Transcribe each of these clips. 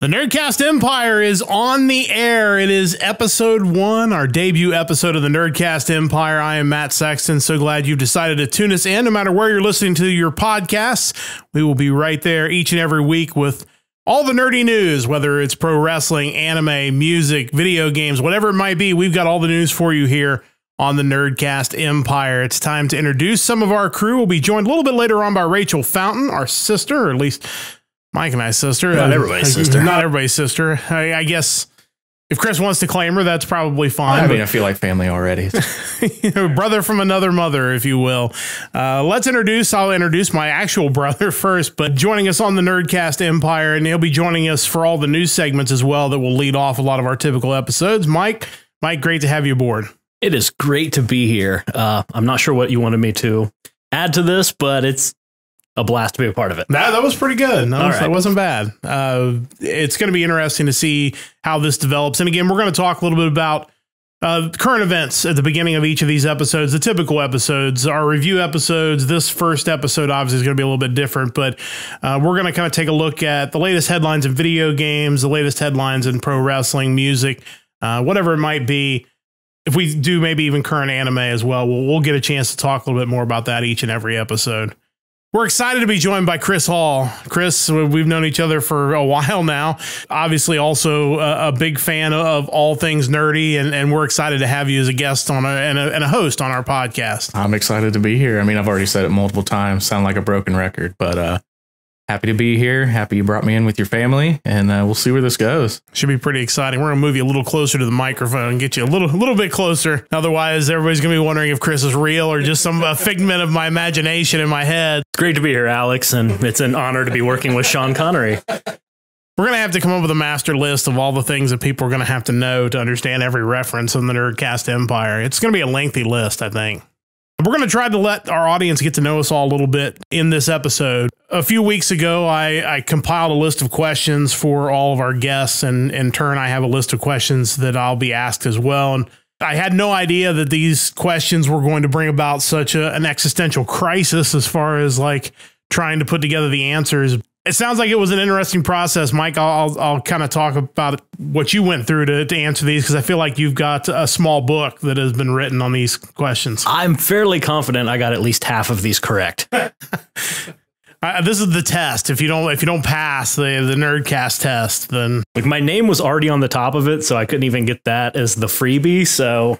The Nerdcast Empire is on the air. It is episode 1, our debut episode of the Nerdcast Empire. I am Matt Sexton. So glad you've decided to tune us in. No matter where you're listening to your podcasts, we will be right there each and every week with all the nerdy news, whether it's pro wrestling, anime, music, video games, whatever it might be. We've got all the news for you here on the Nerdcast Empire. It's time to introduce some of our crew. We'll be joined a little bit later on by Rachel Fountain, our sister, or at least Mike and I's sister. Not everybody's sister. Not everybody's sister. I guess if Chris wants to claim her, that's probably fine. I mean, I feel like family already. Brother from another mother, if you will. I'll introduce my actual brother first, but joining us on the Nerdcast Empire, and he'll be joining us for all the news segments as well that will lead off a lot of our typical episodes. Mike, great to have you aboard. It is great to be here. I'm not sure what you wanted me to add to this, but it's a blast to be a part of it. That was pretty good. That wasn't bad. It's going to be interesting to see how this develops. And again, we're going to talk a little bit about current events at the beginning of each of these episodes, the typical episodes, our review episodes. This first episode obviously is going to be a little bit different, but we're going to kind of take a look at the latest headlines in video games, the latest headlines in pro wrestling, music, whatever it might be. If we do maybe even current anime as well, we'll get a chance to talk a little bit more about that each and every episode. We're excited to be joined by Chris Hall. Chris, we've known each other for a while now. Obviously, also a big fan of all things nerdy, and we're excited to have you as a guest and a host on our podcast. I'm excited to be here. I mean, I've already said it multiple times, sound like a broken record, but happy to be here. Happy you brought me in with your family, and we'll see where this goes. Should be pretty exciting. We're going to move you a little closer to the microphone, get you a little bit closer. Otherwise, everybody's going to be wondering if Chris is real or just some figment of my imagination in my head. It's great to be here, Alex, and it's an honor to be working with Sean Connery. We're going to have to come up with a master list of all the things that people are going to have to know to understand every reference in the Nerdcast Empire. It's going to be a lengthy list, I think. We're going to try to let our audience get to know us all a little bit in this episode. A few weeks ago, I compiled a list of questions for all of our guests, and in turn, I have a list of questions that I'll be asked as well. And I had no idea that these questions were going to bring about such an existential crisis as far as like trying to put together the answers. It sounds like it was an interesting process. Mike, I'll kind of talk about what you went through to answer these, because I feel like you've got a small book that has been written on these questions. I'm fairly confident I got at least half of these correct. This is the test. If you don't pass the Nerdcast test, then like my name was already on the top of it, so I couldn't even get that as the freebie. So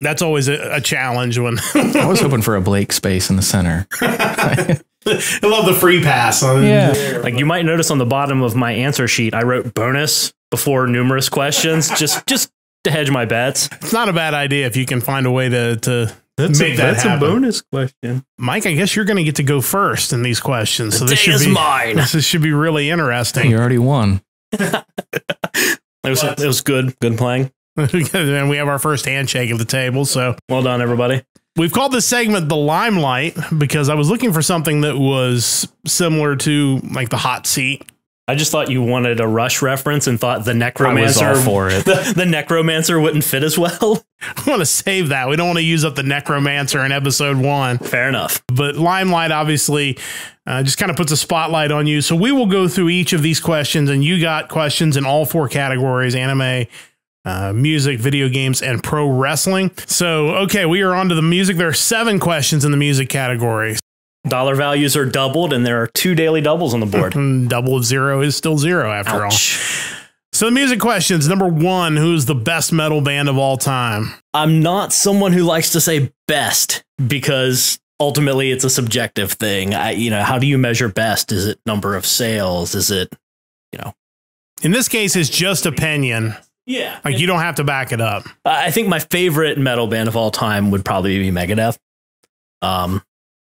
that's always a challenge. When I was hoping for a Blake space in the center. I love the free pass. Yeah. Like you might notice on the bottom of my answer sheet, I wrote bonus before numerous questions, just to hedge my bets. It's not a bad idea if you can find a way to make that happen. A bonus question. Mike, I guess you're going to get to go first in these questions. So this is mine. This should be really interesting. You already won. It was good playing. And we have our first handshake at the table. So well done, everybody. We've called this segment The Limelight because I was looking for something that was similar to like the hot seat. I just thought you wanted a Rush reference and thought the Necromancer I was all for it. The Necromancer wouldn't fit as well. We want to save that. We don't want to use up the Necromancer in episode 1. Fair enough. But Limelight obviously just kind of puts a spotlight on you. So we will go through each of these questions, and you got questions in all 4 categories: anime, music, video games, and pro wrestling. So, okay, we are on to the music. There are 7 questions in the music category. Dollar values are doubled, and there are 2 daily doubles on the board. Double of 0 is still 0 after all. So the music questions. Number 1, who's the best metal band of all time? I'm not someone who likes to say best, because ultimately it's a subjective thing. How do you measure best? Is it number of sales? Is it, In this case, it's just opinion. Yeah. Like you don't have to back it up. I think my favorite metal band of all time would probably be Megadeth.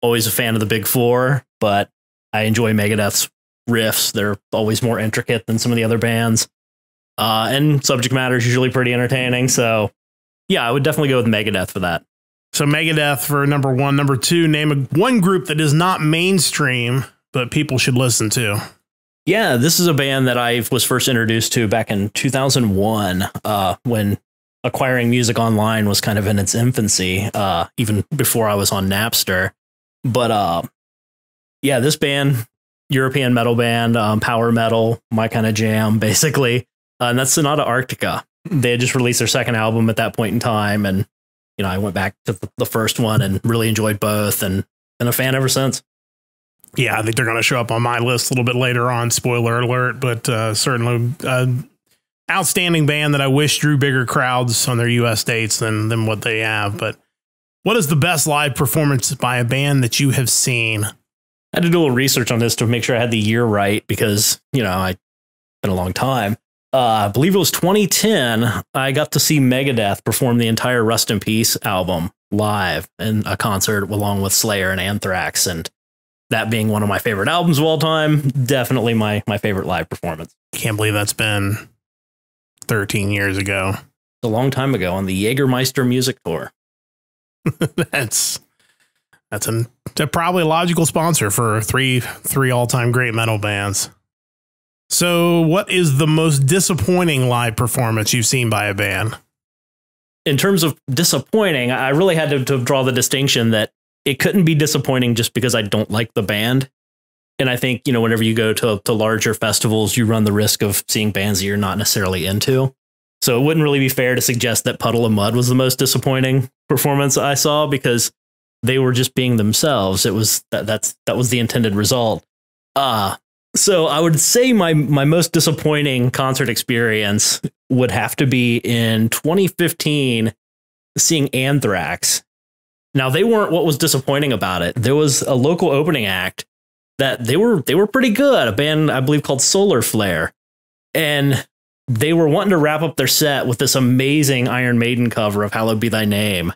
Always a fan of the Big Four, but I enjoy Megadeth's riffs. They're always more intricate than some of the other bands. And subject matter is usually pretty entertaining. So yeah, I would definitely go with Megadeth for that. So Megadeth for number 1. Number 2, name one group that is not mainstream, but people should listen to. Yeah, this is a band that I was first introduced to back in 2001, when acquiring music online was kind of in its infancy, even before I was on Napster. But yeah, this band European metal band, power metal, my kind of jam, basically. And that's Sonata Arctica. They had just released their second album at that point in time. And, you know, I went back to the first one and really enjoyed both and been a fan ever since. Yeah, I think they're going to show up on my list a little bit later on. Spoiler alert, but certainly outstanding band that I wish drew bigger crowds on their U.S. dates than what they have. But what is the best live performance by a band that you have seen? I had to do a little research on this to make sure I had the year right because, you know, it's been a long time. I believe it was 2010. I got to see Megadeth perform the entire Rust in Peace album live in a concert along with Slayer and Anthrax. And that being one of my favorite albums of all time, definitely my favorite live performance. Can't believe that's been 13 years ago. It's a long time ago on the Jägermeister music tour. That's probably a logical sponsor for three all-time great metal bands. So what is the most disappointing live performance you've seen by a band? In terms of disappointing, I really had to draw the distinction that it couldn't be disappointing just because I don't like the band. And I think, you know, whenever you go to larger festivals, you run the risk of seeing bands that you're not necessarily into. So it wouldn't really be fair to suggest that Puddle of Mud was the most disappointing performance I saw because they were just being themselves. It was that was the intended result. So I would say my most disappointing concert experience would have to be in 2015 seeing Anthrax. Now, they weren't what was disappointing about it. There was a local opening act that they were pretty good, a band I believe called Solar Flare. And they were wanting to wrap up their set with this amazing Iron Maiden cover of Hallowed Be Thy Name.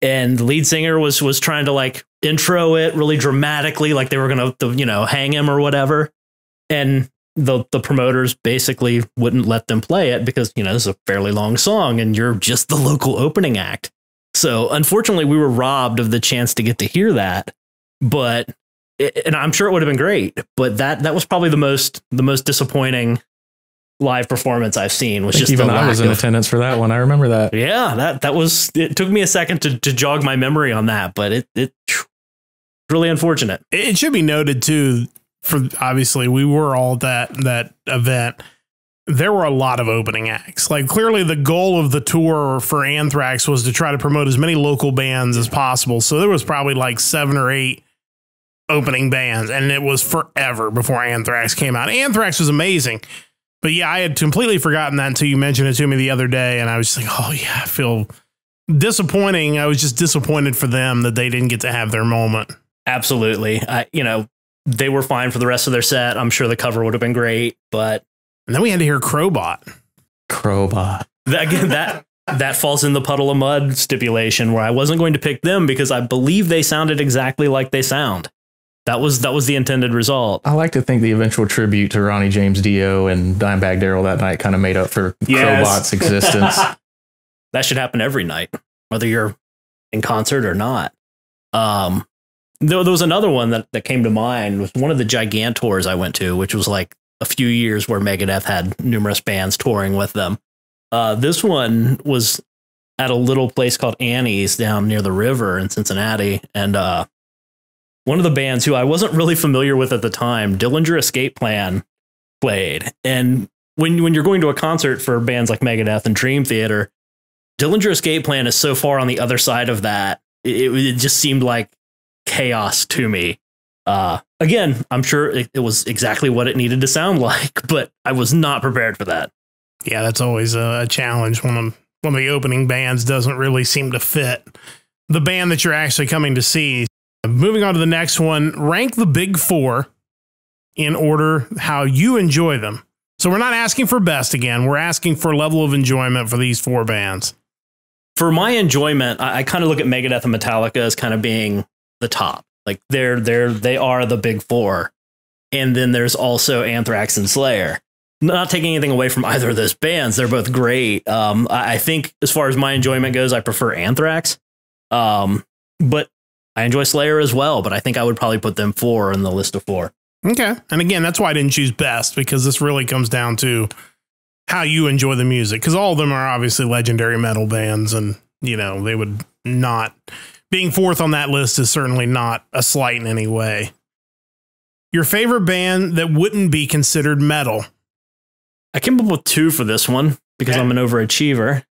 And the lead singer was trying to like intro it really dramatically, like they were going to, you know, hang him or whatever. And the promoters basically wouldn't let them play it because, you know, this is a fairly long song and you're just the local opening act. So unfortunately, we were robbed of the chance to get to hear that. But and I'm sure it would have been great. But that was probably the most disappointing live performance I've seen. Was just even I was in attendance for that one. I remember that. Yeah, that was. It took me a second to jog my memory on that, but it's really unfortunate. It should be noted too. For obviously, we were all at that event. There were a lot of opening acts. Like clearly the goal of the tour for Anthrax was to try to promote as many local bands as possible. So there was probably like 7 or 8 opening bands and it was forever before Anthrax came out. Anthrax was amazing. But yeah, I had completely forgotten that until you mentioned it to me the other day. And I was just like, oh yeah, I feel disappointing. I was just disappointed for them that they didn't get to have their moment. Absolutely. They were fine for the rest of their set. I'm sure the cover would have been great, but. And then we had to hear Crowbot. That falls in the Puddle of Mud stipulation where I wasn't going to pick them because I believe they sounded exactly like they sound. That was the intended result. I like to think the eventual tribute to Ronnie James Dio and Dimebag Darrell that night kind of made up for Crowbot's existence. That should happen every night, whether you're in concert or not. There was another one that came to mind. It was one of the Gigantors I went to, which was like a few years where Megadeth had numerous bands touring with them. This one was at a little place called Annie's down near the river in Cincinnati. And one of the bands who I wasn't really familiar with at the time, Dillinger Escape Plan, played. And when you're going to a concert for bands like Megadeth and Dream Theater, Dillinger Escape Plan is so far on the other side of that. It just seemed like chaos to me. Again, I'm sure it was exactly what it needed to sound like, but I was not prepared for that. Yeah, that's always a challenge when one of the opening bands doesn't really seem to fit the band that you're actually coming to see. Moving on to the next one, rank the big 4 in order how you enjoy them. So we're not asking for best again. We're asking for level of enjoyment for these 4 bands. For my enjoyment, I kind of look at Megadeth and Metallica as kind of being the top. Like they are the big 4. And then there's also Anthrax and Slayer. Not taking anything away from either of those bands. They're both great. I think as far as my enjoyment goes, I prefer Anthrax. But I enjoy Slayer as well. But I think I would probably put them 4 in the list of 4. Okay. And again, that's why I didn't choose best, because this really comes down to how you enjoy the music. Because all of them are obviously legendary metal bands. And, you know, they would not... Being 4th on that list is certainly not a slight in any way. your favorite band that wouldn't be considered metal. I came up with 2 for this one because I'm an overachiever.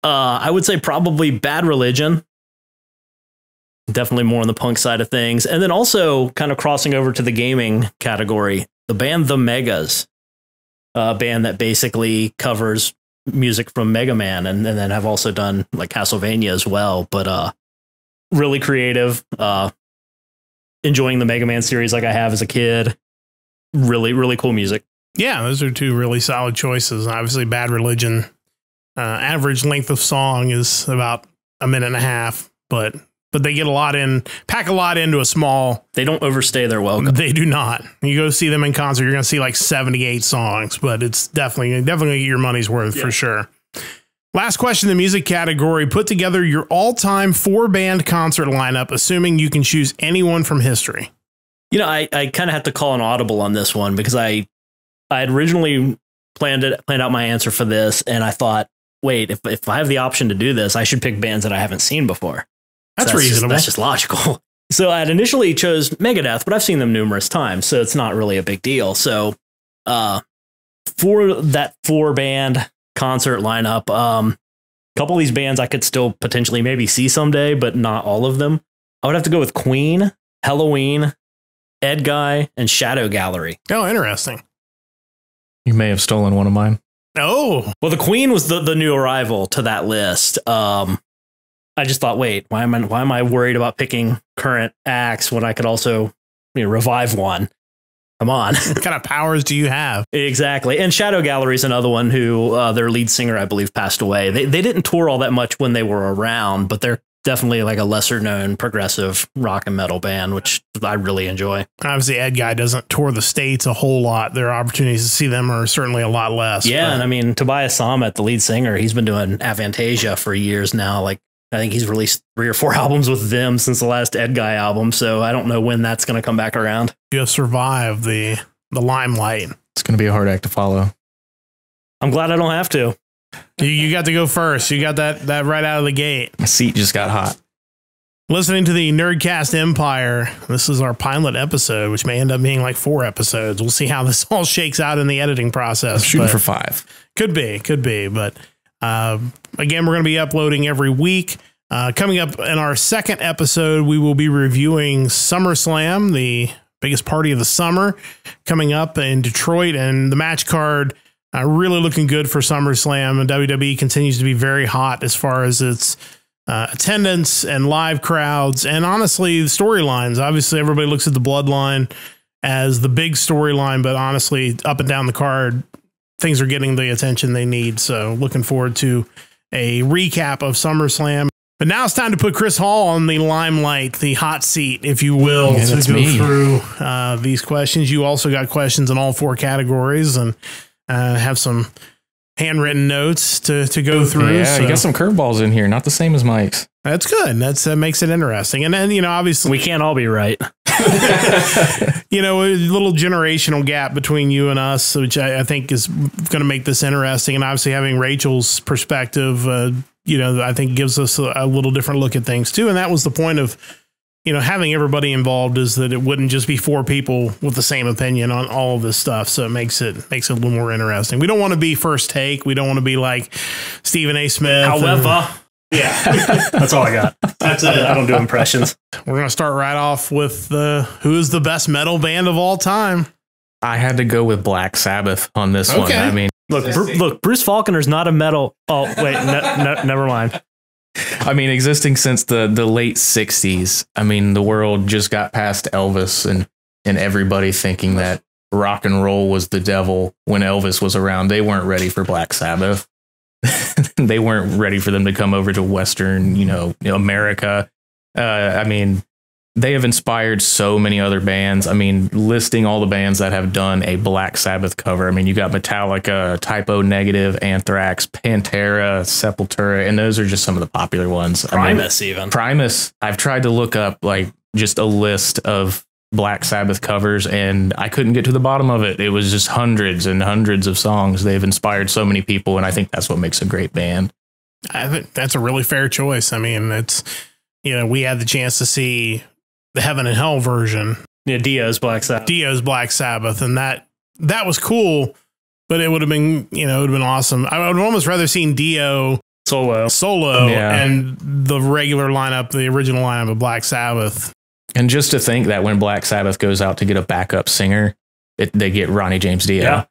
I would say probably Bad Religion. Definitely more on the punk side of things. And then also kind of crossing over to the gaming category, the band The Megas, a band that basically covers music from Mega Man and then have also done like Castlevania as well. But really creative, enjoying the Mega Man series like I have as a kid. Really, really cool music. Yeah, those are 2 really solid choices. Obviously, Bad Religion, average length of song is about a minute and a half, but they get a lot in, pack a lot into a small. They don't overstay their welcome. They do not. You go see them in concert, you're going to see like 78 songs, but it's definitely get your money's worth for sure. Last question in the music category. Put together your all-time 4-band concert lineup, assuming you can choose anyone from history. You know, I kind of had to call an audible on this one because I had originally planned out my answer for this, and I thought, wait, if I have the option to do this, I should pick bands that I haven't seen before. That's reasonable. That's just logical. So I had initially chose Megadeth, but I've seen them numerous times, so it's not really a big deal. So for that 4-band concert lineup, a couple of these bands I could still potentially maybe see someday, but not all of them. I would have to go with Queen, Halloween, Ed Guy, and Shadow Gallery. Oh, interesting. You may have stolen one of mine. Oh, well, the Queen was the new arrival to that list. I just thought, wait, why am I worried about picking current acts when I could also revive one? Come on. What kind of powers do you have? Exactly. And Shadow Gallery is another one who their lead singer, I believe, passed away. They didn't tour all that much when they were around, but they're definitely like a lesser known progressive rock and metal band, which I really enjoy. Obviously, Ed Guy doesn't tour the States a whole lot. Their opportunities to see them are certainly a lot less. Yeah. But. And I mean, Tobias Sammet, the lead singer, he's been doing Avantasia for years now. Like, I think he's released 3 or 4 albums with them since the last Ed Guy album. So I don't know when that's going to come back around. You have survived the limelight. It's going to be a hard act to follow. I'm glad I don't have to. You got to go first. You got that right out of the gate. My seat just got hot. Listening to the Nerdcast Empire. This is our pilot episode, which may end up being like 4 episodes. We'll see how this all shakes out in the editing process. I'm shooting for 5. Could be. But again, we're going to be uploading every week. Coming up in our second episode, we will be reviewing SummerSlam, the biggest party of the summer, coming up in Detroit, and the match card really looking good for SummerSlam. And WWE continues to be very hot as far as its attendance and live crowds, and honestly, the storylines. Obviously, everybody looks at the Bloodline as the big storyline, but honestly, up and down the card, things are getting the attention they need. So looking forward to a recap of SummerSlam. But now it's time to put Chris Hall on the limelight, the hot seat, if you will, to go through these questions. You also got questions in all 4 categories and have some handwritten notes to go through. Yeah, so you got some curveballs in here, not the same as Mike's. That's good. That makes it interesting. And then, obviously we can't all be right. A little generational gap between you and us, which I think is going to make this interesting. And obviously having Rachel's perspective, I think gives us a little different look at things too. And that was the point of, having everybody involved, is that it wouldn't just be 4 people with the same opinion on all of this stuff. So it makes it a little more interesting. We don't want to be first take. We don't want to be like Stephen A. Smith. However, that's all I got. That's it. I don't do impressions. We're going to start right off with who is the best metal band of all time. I had to go with Black Sabbath on this one. I mean, look, Bruce Faulkner's not a metal. Oh, wait, never mind. I mean, existing since the late 60s. I mean, the world just got past Elvis and everybody thinking that rock and roll was the devil when Elvis was around. They weren't ready for Black Sabbath. They weren't ready for them to come over to Western, America. I mean, they have inspired so many other bands. I mean, listing all the bands that have done a Black Sabbath cover. I mean, you got Metallica, Typo Negative, Anthrax, Pantera, Sepultura, and those are just some of the popular ones. Primus, Primus. I've tried to look up like just a list of Black Sabbath covers, and I couldn't get to the bottom of it. It was just hundreds and hundreds of songs. They've inspired so many people, and I think that's what makes a great band. I think that's a really fair choice. I mean, it's, we had the chance to see the Heaven and Hell version Yeah, Dio's Black Sabbath, and that was cool. But it would have been, it would have been awesome. I would almost rather seen Dio solo, and the regular lineup, the original lineup of Black Sabbath. And just to think that when Black Sabbath goes out to get a backup singer, they get Ronnie James Dio. Yeah.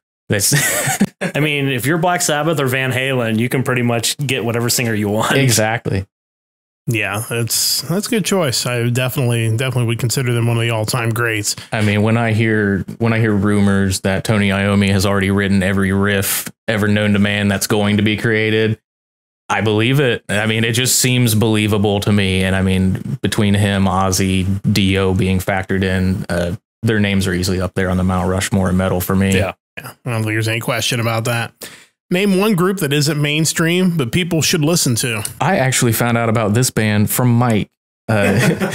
I mean, if you're Black Sabbath or Van Halen, you can pretty much get whatever singer you want. Exactly. Yeah, that's a good choice. I definitely would consider them one of the all-time greats. I mean, when I hear rumors that Tony Iommi has already written every riff ever known to man that's going to be created, I believe it. I mean, it just seems believable to me. And I mean, between him, Ozzy, Dio being factored in, their names are easily up there on the Mount Rushmore of metal for me. Yeah. I don't think there's any question about that. Name one group that isn't mainstream, but people should listen to. I actually found out about this band from Mike. A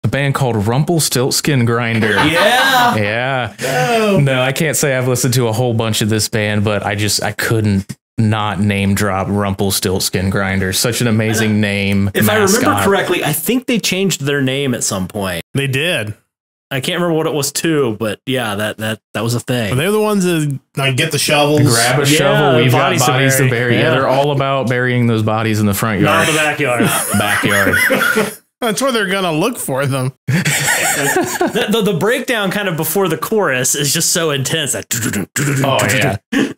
band called Rumpelstiltskin Grinder. Yeah. Yeah. No, I can't say I've listened to a whole bunch of this band, but I couldn't not name drop Rumpelstiltskin Grinder. Such an amazing name. If I remember correctly, I think they changed their name at some point. They did. I can't remember what it was too, but yeah, that was a thing. But they're the ones that get the shovels, grab a shovel. We've got bodies to bury. Yeah, they're all about burying those bodies in the front yard, not in the backyard. Backyard. That's where they're gonna look for them. The breakdown kind of before the chorus is just so intense. Oh yeah.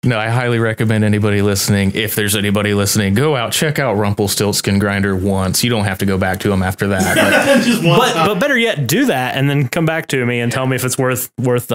No, I highly recommend anybody listening. If there's anybody listening, go out, check out Rumpelstiltskin Grinder once. You don't have to go back to them after that. But better yet, do that and then come back to me and tell me if it's worth.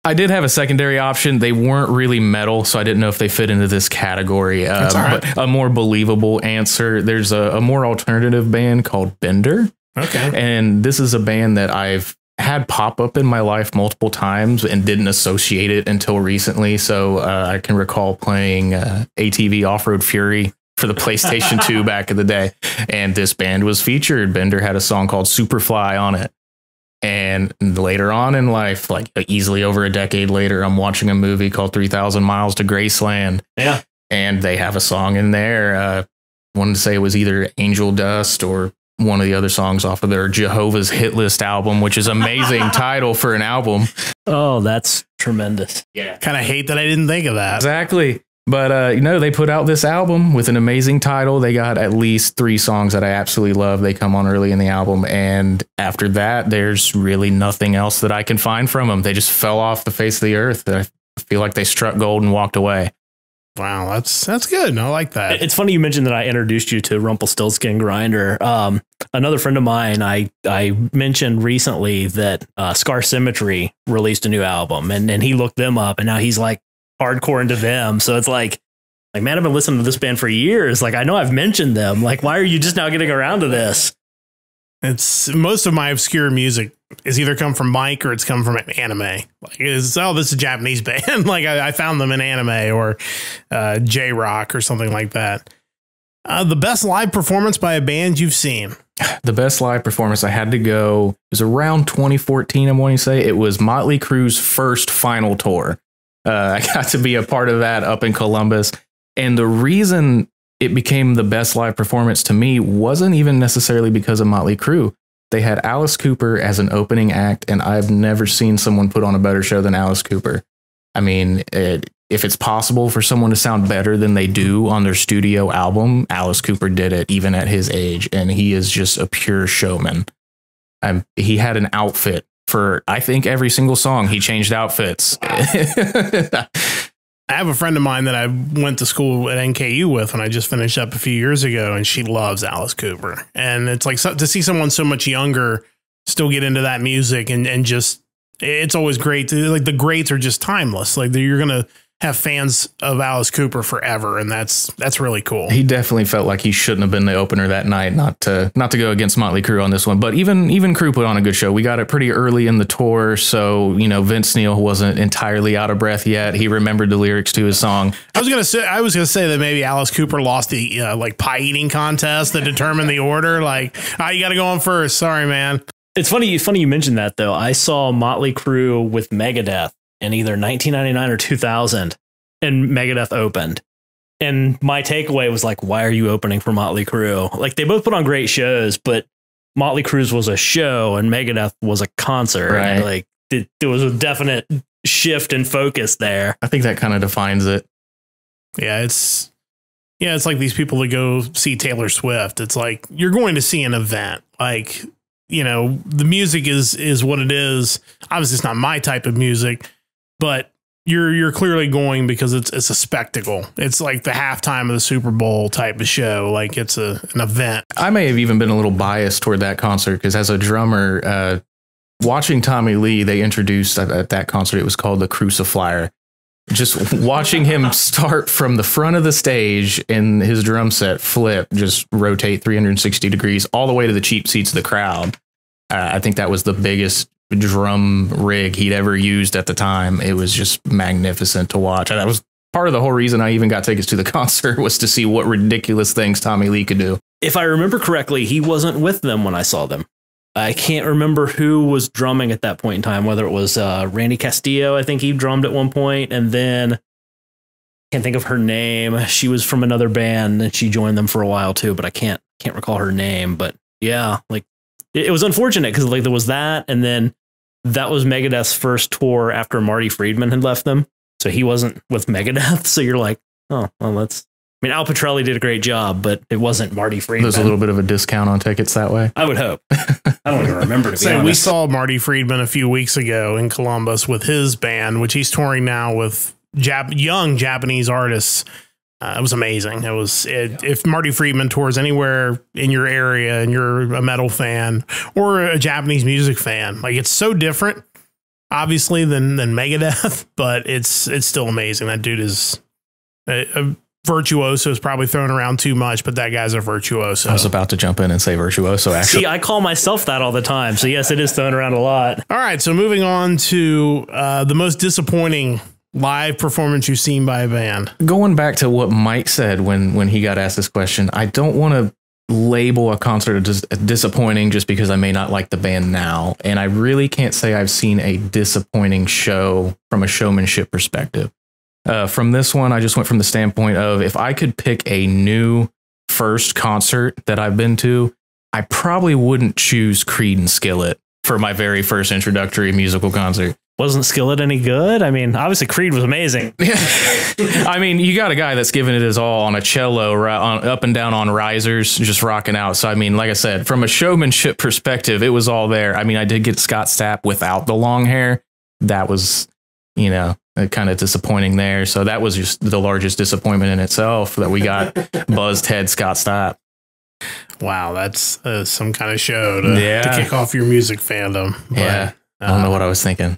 I did have a secondary option. They weren't really metal, so I didn't know if they fit into this category. Right. But a more believable answer. There's a more alternative band called Bender. Okay. And this is a band that I've had pop up in my life multiple times and didn't associate it until recently. So I can recall playing ATV Off-Road Fury for the PlayStation 2 back in the day. And this band was featured. Bender had a song called Superfly on it. And later on in life, like easily over a decade later, I'm watching a movie called 3,000 Miles to Graceland. Yeah. And they have a song in there. I wanted to say it was either Angel Dust or one of the other songs off of their Jehovah's Hit List album, which is amazing title for an album. Oh, that's tremendous. Yeah. Kind of hate that I didn't think of that. Exactly. But, they put out this album with an amazing title. They got at least 3 songs that I absolutely love. They come on early in the album. And after that, there's really nothing else that I can find from them. They just fell off the face of the earth. I feel like they struck gold and walked away. Wow, that's good. I like that. It's funny you mentioned that I introduced you to Rumpelstiltskin Grinder. Another friend of mine, I mentioned recently that Scar Symmetry released a new album, and he looked them up, and now he's like hardcore into them. So it's like, man, I've been listening to this band for years. Like, I know I've mentioned them. Like, why are you just now getting around to this? It's most of my obscure music is either come from Mike or it's come from anime. Like, this is a Japanese band. Like, I found them in anime or J-Rock or something like that. The best live performance by a band you've seen? The best live performance, I had to go, it was around 2014, I'm going to say. It was Motley Crue's first final tour. I got to be a part of that up in Columbus. And the reason it became the best live performance to me wasn't even necessarily because of Motley Crue. They had Alice Cooper as an opening act, and I've never seen someone put on a better show than Alice Cooper. I mean, if it's possible for someone to sound better than they do on their studio album, Alice Cooper did it even at his age, and he is just a pure showman. He had an outfit for, I think, every single song. He changed outfits. I have a friend of mine that I went to school at NKU with, and I just finished up a few years ago, and she loves Alice Cooper. And it's like to see someone so much younger still get into that music and just, it's always great. Like, the greats are just timeless. Like, you're going to have fans of Alice Cooper forever, and that's really cool. He definitely felt like he shouldn't have been the opener that night, not to go against Motley Crue on this one. But even Crue put on a good show. We got it pretty early in the tour, so Vince Neil wasn't entirely out of breath yet. He remembered the lyrics to his song. I was gonna say that maybe Alice Cooper lost the like pie eating contest that determined the order. Like, you got to go on first. Sorry, man. It's funny you mentioned that, though. I saw Motley Crue with Megadeth in either 1999 or 2000, and Megadeth opened. And my takeaway was like, why are you opening for Motley Crue? Like, they both put on great shows, but Motley Crue was a show and Megadeth was a concert. Right. And, like there was a definite shift in focus there. I think that kind of defines it. Yeah, it's like these people that go see Taylor Swift. It's like you're going to see an event. Like, you know, the music is what it is. Obviously, it's not my type of music, but you're clearly going because it's a spectacle. It's like the halftime of the Super Bowl type of show. Like it's an event. I may have even been a little biased toward that concert because as a drummer, watching Tommy Lee, they introduced at that concert, it was called the Crucifier. Just watching him start from the front of the stage and his drum set flip, just rotate 360 degrees all the way to the cheap seats of the crowd. I think that was the biggest drum rig he'd ever used at the time. It was just magnificent to watch. And that was part of the whole reason I even got tickets to the concert, was to see what ridiculous things Tommy Lee could do. If I remember correctly, he wasn't with them when I saw them. I can't remember who was drumming at that point in time, whether it was Randy Castillo. I think he drummed at one point, and then can't think of her name. She was from another band and she joined them for a while too, but I can't recall her name. But yeah, like it was unfortunate because like there was that, and then that was Megadeth's first tour after Marty Friedman had left them, so he wasn't with Megadeth. So you're like, oh well, that's. I mean, Al Pitrelli did a great job, but it wasn't Marty Friedman. There's a little bit of a discount on tickets that way. I would hope. I don't even remember, to be honest. We saw Marty Friedman a few weeks ago in Columbus with his band, which he's touring now with young Japanese artists. It was amazing. If Marty Friedman tours anywhere in your area and you're a metal fan or a Japanese music fan, like it's so different, obviously, than Megadeth, but it's still amazing. That dude is a virtuoso is probably thrown around too much, but that guy's a virtuoso. I was about to jump in and say virtuoso, actually. See, I call myself that all the time. So yes, it is thrown around a lot. All right. So moving on to the most disappointing live performance you've seen by a band. Going back to what Mike said when he got asked this question, I don't want to label a concert as disappointing just because I may not like the band now. And I really can't say I've seen a disappointing show from a showmanship perspective. From this one, I just went from the standpoint of if I could pick a new first concert that I've been to, I probably wouldn't choose Creed and Skillet for my very first introductory musical concert. Wasn't Skillet any good? I mean, obviously Creed was amazing. I mean, you got a guy that's giving it his all on a cello, up and down on risers, just rocking out. So, I mean, like I said, from a showmanship perspective, it was all there. I mean, I did get Scott Stapp without the long hair. That was, you know, kind of disappointing there. So that was just the largest disappointment in itself, that we got buzzed head Scott Stapp. Wow, that's some kind of show to kick off your music fandom. But, yeah, I don't know what I was thinking.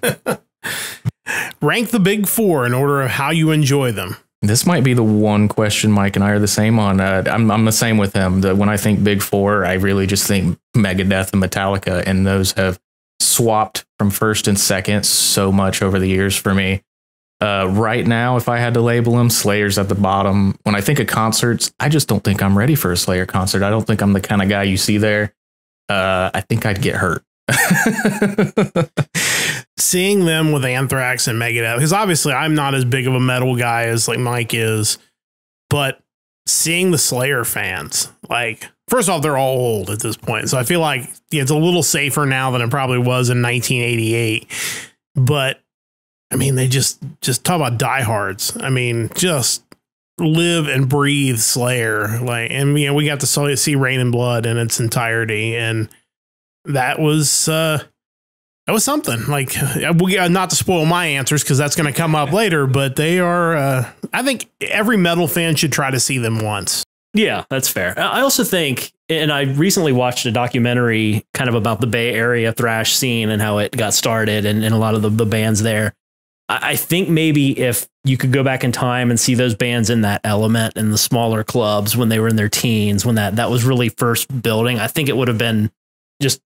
Rank the big four in order of how you enjoy them. This might be the one question Mike and I are the same on. I'm the same with him. When I think big four, I really just think Megadeth and Metallica, and those have swapped from first and second so much over the years for me. Right now, if I had to label them, Slayer's at the bottom. When I think of concerts, I just don't think I'm ready for a Slayer concert. I don't think I'm the kind of guy you see there. I think I'd get hurt. Seeing them with Anthrax and Megadeth, because obviously I'm not as big of a metal guy as like Mike is, but seeing the Slayer fans, like, first off, they're all old at this point. So I feel like it's a little safer now than it probably was in 1988. But I mean, they just talk about diehards. I mean, just live and breathe Slayer. Like, and you know, we got to see Rain and Blood in its entirety, and that was something. Like, not to spoil my answers because that's going to come up later, but they are. I think every metal fan should try to see them once. Yeah, that's fair. I also think, and I recently watched a documentary kind of about the Bay Area thrash scene and how it got started, and a lot of the bands there. I think maybe if you could go back in time and see those bands in that element in the smaller clubs when they were in their teens, when that was really first building, I think it would have been just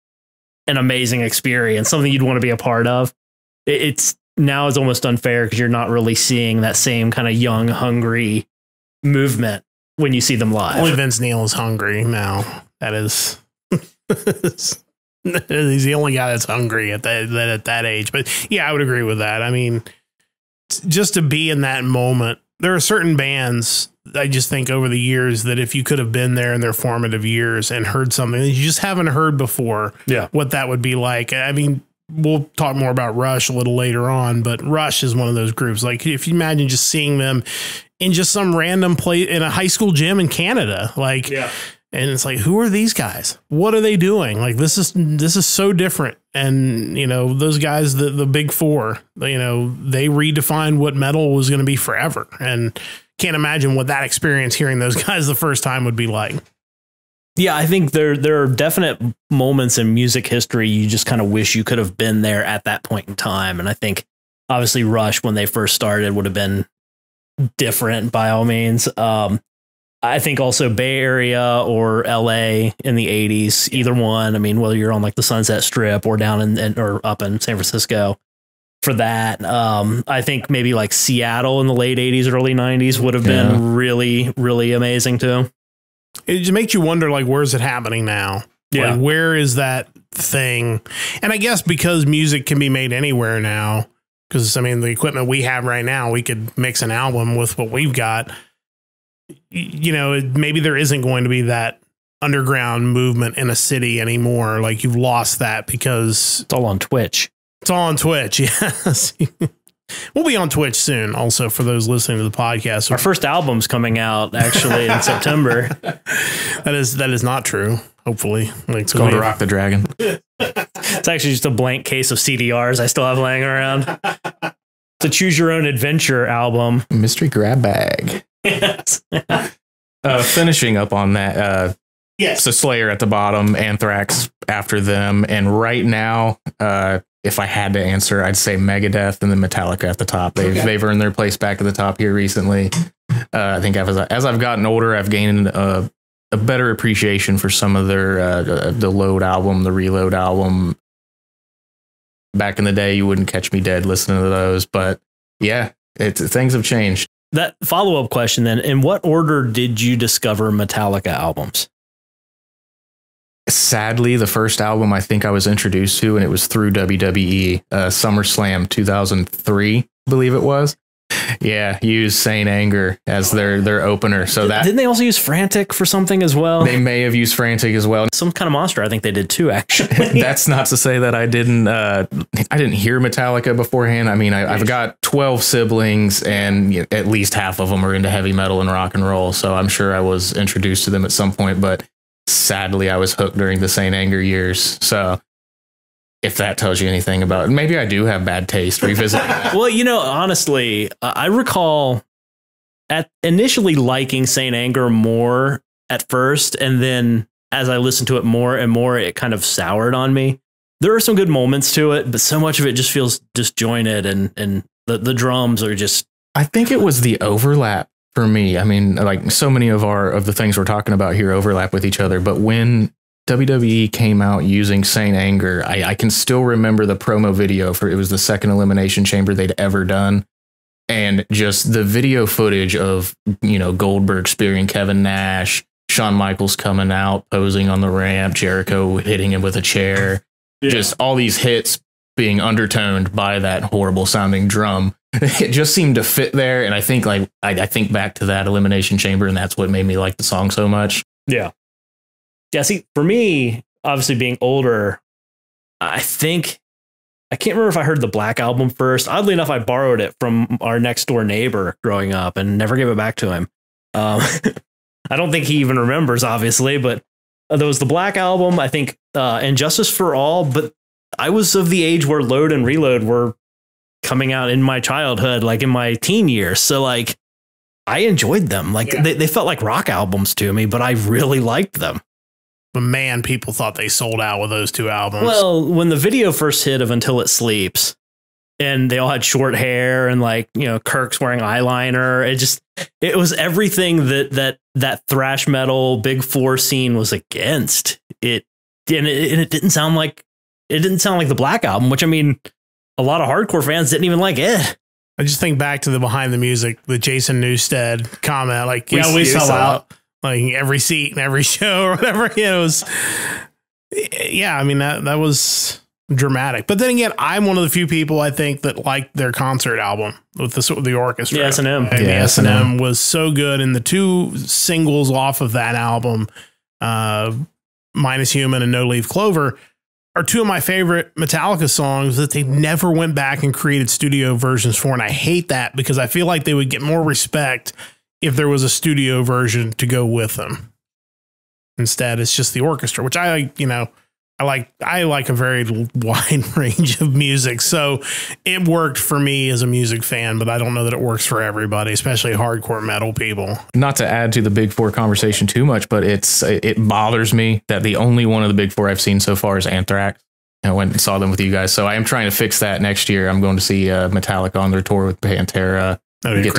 an amazing experience, something you'd want to be a part of. It's now is almost unfair because you're not really seeing that same kind of young, hungry movement when you see them live. Only Vince Neil is hungry now. That is... He's the only guy that's hungry at that age. But yeah, I would agree with that. I mean, just to be in that moment, there are certain bands I just think over the years that if you could have been there in their formative years and heard something that you just haven't heard before, what that would be like. I mean, we'll talk more about Rush a little later on, but Rush is one of those groups. Like, if you imagine just seeing them in just some random place in a high school gym in Canada, like, and it's like, who are these guys? What are they doing? Like, this is so different. And, you know, those guys, the big four, you know, they redefined what metal was going to be forever. And can't imagine what that experience hearing those guys the first time would be like. Yeah, I think there are definite moments in music history you just kind of wish you could have been there at that point in time. And I think obviously Rush, when they first started, would have been different by all means. I think also Bay Area or LA in the 80s, either one. I mean, whether you're on like the Sunset Strip or down or up in San Francisco for that. I think maybe like Seattle in the late 80s, early 90s would have been really, really amazing too. It just makes you wonder, like, where's it happening now? Yeah. Like, where is that thing? And I guess because music can be made anywhere now, because I mean, the equipment we have right now, we could mix an album with what we've got. You know, maybe there isn't going to be that underground movement in a city anymore. Like, you've lost that because it's all on Twitch. It's all on Twitch. Yes. We'll be on Twitch soon. Also, for those listening to the podcast, our first album's coming out actually in September. That is not true. Hopefully, like, it's going to Rock the Dragon. It's actually just a blank case of CDRs I still have laying around. It's a Choose Your Own Adventure album. Mystery grab bag. Yes. Finishing up on that. Yes. So Slayer at the bottom, Anthrax after them, and right now, if I had to answer, I'd say Megadeth and then Metallica at the top. They've earned their place back at the top here recently. I think as I've gotten older, I've gained a better appreciation for some of their the Load album, the Reload album. Back in the day, you wouldn't catch me dead listening to those, but yeah, things have changed. That follow-up question then, in what order did you discover Metallica albums? Sadly, the first album I think I was introduced to, and it was through WWE, SummerSlam 2003, I believe it was. Yeah, used Saint Anger as their opener. So that didn't they also use Frantic for something as well? They may have used Frantic as well. Some Kind of Monster, I think they did too. Actually, that's not to say that I didn't hear Metallica beforehand. I mean, I've got 12 siblings, and at least half of them are into heavy metal and rock and roll. So I'm sure I was introduced to them at some point, but sadly, I was hooked during the Saint Anger years. So if that tells you anything about it, maybe I do have bad taste revisiting that. Well, you know, honestly, I recall initially liking Saint Anger more at first. And then as I listened to it more and more, it kind of soured on me. There are some good moments to it, but so much of it just feels disjointed, and the drums are just... I think it was the overlap for me. I mean, like, so many of the things we're talking about here overlap with each other, but when WWE came out using Saint Anger, I can still remember the promo video for it was the second Elimination Chamber they'd ever done. And just the video footage of, you know, Goldberg spearing Kevin Nash, Shawn Michaels coming out, posing on the ramp, Jericho hitting him with a chair, just all these hits being undertoned by that horrible sounding drum. It just seemed to fit there. And I think I think back to that Elimination Chamber, and that's what made me like the song so much. Yeah. Yeah, see, for me, obviously being older, I can't remember if I heard the Black Album first. Oddly enough, I borrowed it from our next door neighbor growing up and never gave it back to him. I don't think he even remembers, obviously, but there was the Black Album, I think, and Justice for All. But I was of the age where Load and Reload were coming out in my childhood, like in my teen years. So like, I enjoyed them. Like they felt like rock albums to me, but I really liked them. But man, people thought they sold out with those two albums. Well, when the video first hit of Until It Sleeps, and they all had short hair, and like, you know, Kirk's wearing eyeliner, it was everything that thrash metal Big Four scene was against it. And it didn't sound like the Black Album, which, I mean, a lot of hardcore fans didn't even like it. I just think back to the behind the music, the Jason Newsted comment, like, we sell out. Like every seat and every show or whatever, you know, I mean, that was dramatic. But then again, I'm one of the few people I think that like their concert album with the orchestra. Yeah, S&M. The S&M was so good, and the two singles off of that album, Minus Human and No Leaf Clover, are two of my favorite Metallica songs that they never went back and created studio versions for. And I hate that because I feel like they would get more respect if there was a studio version to go with them. Instead, it's just the orchestra, which I like a very wide range of music. So it worked for me as a music fan, but I don't know that it works for everybody, especially hardcore metal people. Not to add to the Big Four conversation too much, but it bothers me that the only one of the Big Four I've seen so far is Anthrax. I went and saw them with you guys. So I am trying to fix that next year. I'm going to see Metallica on their tour with Pantera. Get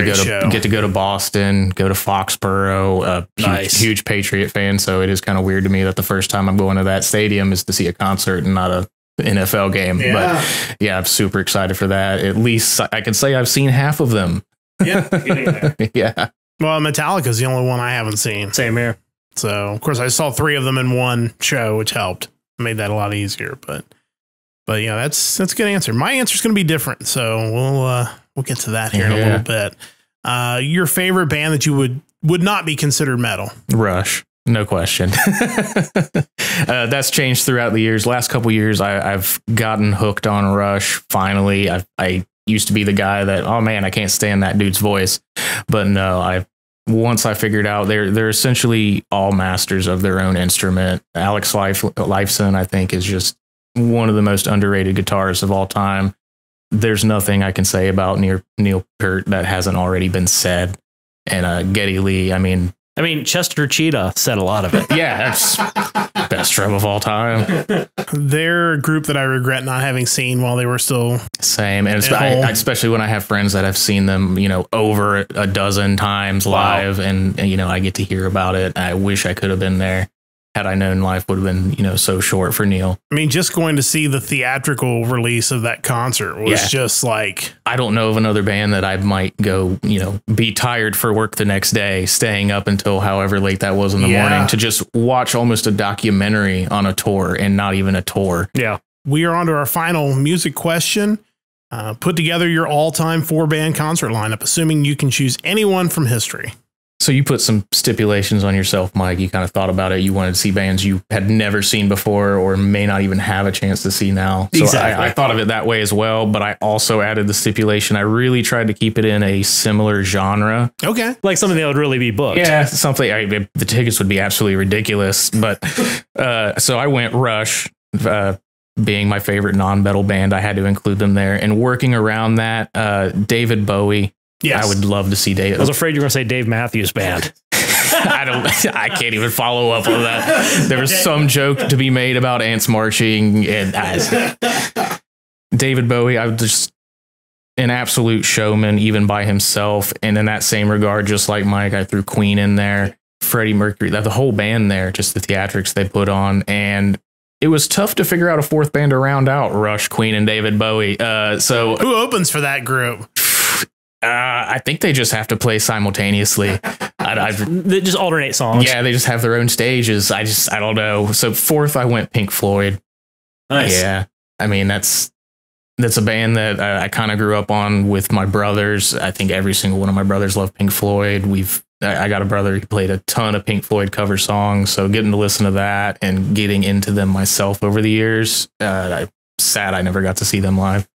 to go to Boston, go to Foxborough. Nice. Huge Patriot fan, so it is kind of weird to me that the first time I'm going to that stadium is to see a concert and not a NFL game. Yeah. But yeah, I'm super excited for that. At least I can say I've seen half of them. Yeah. Yeah. Well, Metallica is the only one I haven't seen. Same here. So of course I saw 3 of them in one show, which helped. Made that a lot easier. But yeah, that's a good answer. My answer is going to be different. So we'll get to that here in a little bit. Your favorite band that you would not be considered metal? Rush, no question. That's changed throughout the years. Last couple years, I've gotten hooked on Rush. Finally, I used to be the guy that, oh man, I can't stand that dude's voice. But no, once I figured out they're essentially all masters of their own instrument. Alex Lifeson, I think, is just one of the most underrated guitarists of all time. There's nothing I can say about Neil Peart that hasn't already been said. And Geddy Lee, I mean, Chester Cheetah said a lot of it. Yeah, that's best drum of all time. They're a group that I regret not having seen while they were still same. And especially when I have friends that have seen them, over a dozen times live, and I get to hear about it. I wish I could have been there. Had I known life would have been, so short for Neil. I mean, just going to see the theatrical release of that concert was just like... I don't know of another band that I might go, be tired for work the next day, staying up until however late that was in the morning to just watch almost a documentary on a tour and not even a tour. Yeah. We are on to our final music question. Put together your all-time 4-band concert lineup, assuming you can choose anyone from history. So you put some stipulations on yourself, Mike. You kind of thought about it. You wanted to see bands you had never seen before or may not even have a chance to see now. So exactly. I thought of it that way as well, but I also added the stipulation. I really tried to keep it in a similar genre. Okay. Like something that would really be booked. Yeah, something. The tickets would be absolutely ridiculous. But so I went Rush, being my favorite non-metal band. I had to include them there. And working around that, David Bowie. Yes. I would love to see Dave. I was afraid you were going to say Dave Matthews Band. I can't even follow up on that. There was some joke to be made about ants marching, and David Bowie, I was just an absolute showman, even by himself. And in that same regard, just like Mike, I threw Queen in there, Freddie Mercury, the whole band there, just the theatrics they put on. And it was tough to figure out a 4th band to round out Rush, Queen, and David Bowie. So who opens for that group? I think they just have to play simultaneously. They just alternate songs. Yeah, they just have their own stages. I don't know. So 4th, I went Pink Floyd. Nice. Yeah, I mean that's a band that I kind of grew up on with my brothers. I think every single one of my brothers loved Pink Floyd. I got a brother who played a ton of Pink Floyd cover songs, so getting to listen to that and getting into them myself over the years, I'm sad I never got to see them live.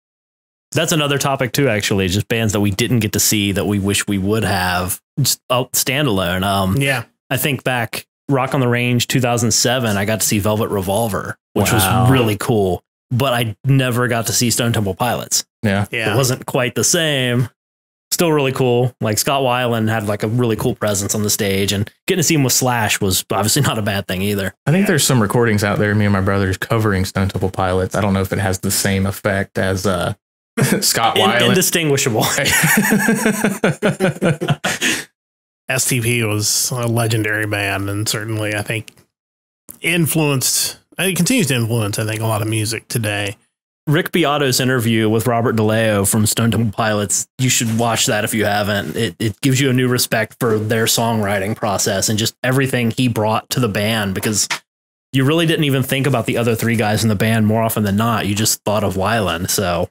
That's another topic too, actually, just bands that we didn't get to see that we wish we would have, just standalone. Yeah. I think back Rock on the Range 2007, I got to see Velvet Revolver, which was really cool, but I never got to see Stone Temple Pilots. Yeah. It wasn't quite the same. Still really cool. Like Scott Weiland had like a really cool presence on the stage, and getting to see him with Slash was obviously not a bad thing either. I think there's some recordings out there, me and my brothers covering Stone Temple Pilots. I don't know if it has the same effect as Scott Weiland. Indistinguishable. STP was a legendary band, and certainly I think it continues to influence, I think, a lot of music today. Rick Beato's interview with Robert DeLeo from Stone Temple Pilots, you should watch that if you haven't. It gives you a new respect for their songwriting process and just everything he brought to the band, because you really didn't even think about the other three guys in the band more often than not. You just thought of Weiland. So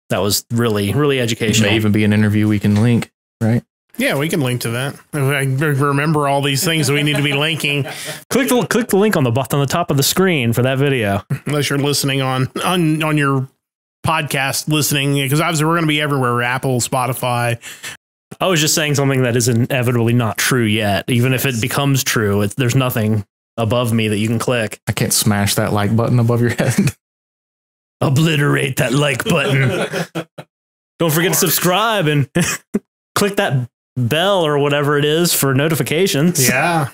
that was really, really educational. May even be an interview we can link, right? Yeah, we can link to that. I remember all these things that we need to be linking. Click the link on the top of the screen for that video. Unless you're listening on your podcast listening, because obviously we're going to be everywhere. Apple, Spotify. I was just saying something that is inevitably not true yet. Even if it becomes true, there's nothing above me that you can click. I can't smash that like button above your head. Obliterate that like button. Don't forget to subscribe and click that bell or whatever it is for notifications. Yeah.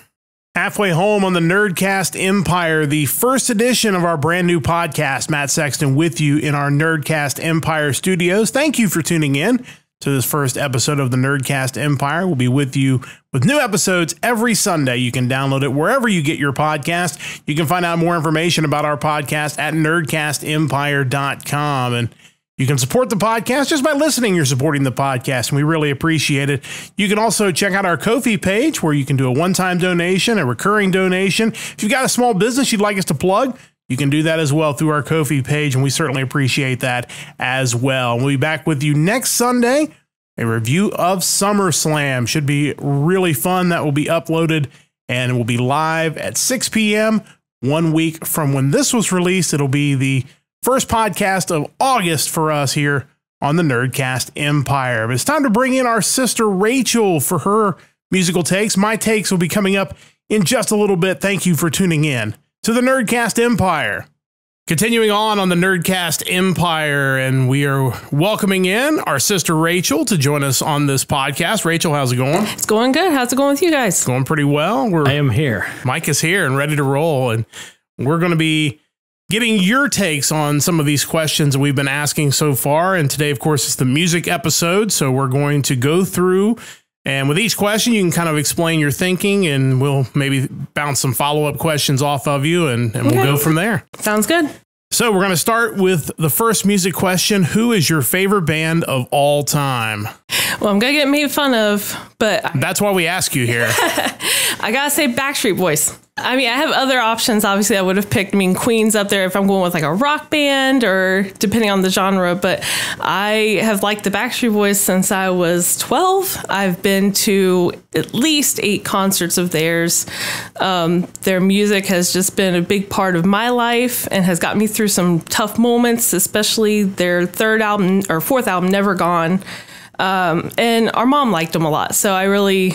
Halfway home on the Nerdcast Empire, the first edition of our brand new podcast. Matt Sexton with you in our Nerdcast Empire studios. Thank you for tuning in to this first episode of the Nerdcast Empire. We'll be with you with new episodes every Sunday. You can download it wherever you get your podcast. You can find out more information about our podcast at nerdcastempire.com. And you can support the podcast just by listening. You're supporting the podcast, and we really appreciate it. You can also check out our Ko-fi page where you can do a one-time donation, a recurring donation. If you've got a small business you'd like us to plug, you can do that as well through our Ko-fi page, and we certainly appreciate that as well. We'll be back with you next Sunday. A review of SummerSlam should be really fun. That will be uploaded and will be live at 6 p.m. 1 week from when this was released. It'll be the first podcast of August for us here on the Nerdcast Empire. But it's time to bring in our sister Rachel for her musical takes. My takes will be coming up in just a little bit. Thank you for tuning in to the Nerdcast Empire. Continuing on the Nerdcast Empire, and we are welcoming in our sister Rachel to join us on this podcast. Rachel, how's it going? It's going good. How's it going with you guys? It's going pretty well. I am here. Mike is here and ready to roll, and we're going to be getting your takes on some of these questions that we've been asking so far. And today, of course, is the music episode, so we're going to go through, and with each question, you can kind of explain your thinking, and we'll maybe bounce some follow-up questions off of you, and we'll go from there. Sounds good. So we're going to start with the first music question. Who is your favorite band of all time? Well, I'm going to get made fun of, but that's why we ask you here. I got to say Backstreet Boys. I mean, I have other options. Obviously, I would have picked Queen's up there if I'm going with like a rock band or depending on the genre. But I have liked the Backstreet Boys since I was 12. I've been to at least 8 concerts of theirs. Their music has just been a big part of my life and has got me through some tough moments, especially their 4th album, Never Gone. And our mom liked them a lot. So I really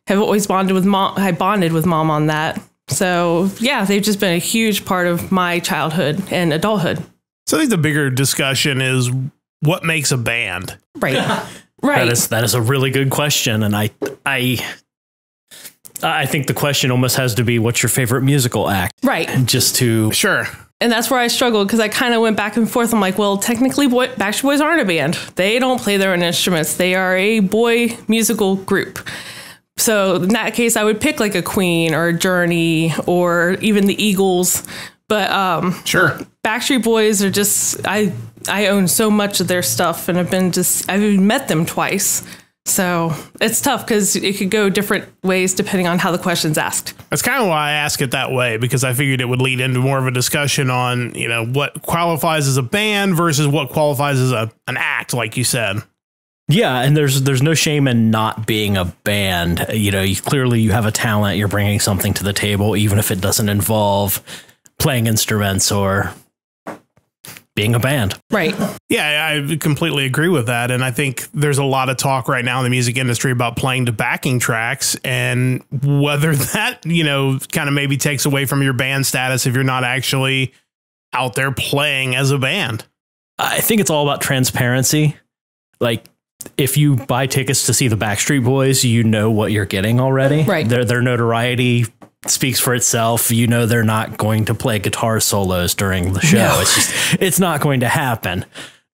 have always bonded with mom. I bonded with mom on that. So, yeah, they've just been a huge part of my childhood and adulthood. So I think the bigger discussion is what makes a band. Right. Right. That is a really good question. And I think the question almost has to be, what's your favorite musical act? Right. Just to... Sure. And that's where I struggled because I kind of went back and forth. I'm like, well, technically Backstreet Boys aren't a band. They don't play their own instruments. They are a boy musical group. So in that case, I would pick like a Queen or a Journey or even the Eagles. But sure, Backstreet Boys are just, I own so much of their stuff and I've met them twice. So it's tough because it could go different ways depending on how the question's asked. That's kind of why I ask it that way, because I figured it would lead into more of a discussion on, what qualifies as a band versus what qualifies as an act, like you said. Yeah, and there's no shame in not being a band. You clearly you have a talent, you're bringing something to the table, even if it doesn't involve playing instruments or being a band. Right. Yeah, I completely agree with that. And I think there's a lot of talk right now in the music industry about playing to backing tracks and whether that, kind of maybe takes away from your band status if you're not actually out there playing as a band. I think it's all about transparency. Like, if you buy tickets to see the Backstreet Boys, you know what you're getting already. Right. Their notoriety speaks for itself. They're not going to play guitar solos during the show. No. It's not going to happen.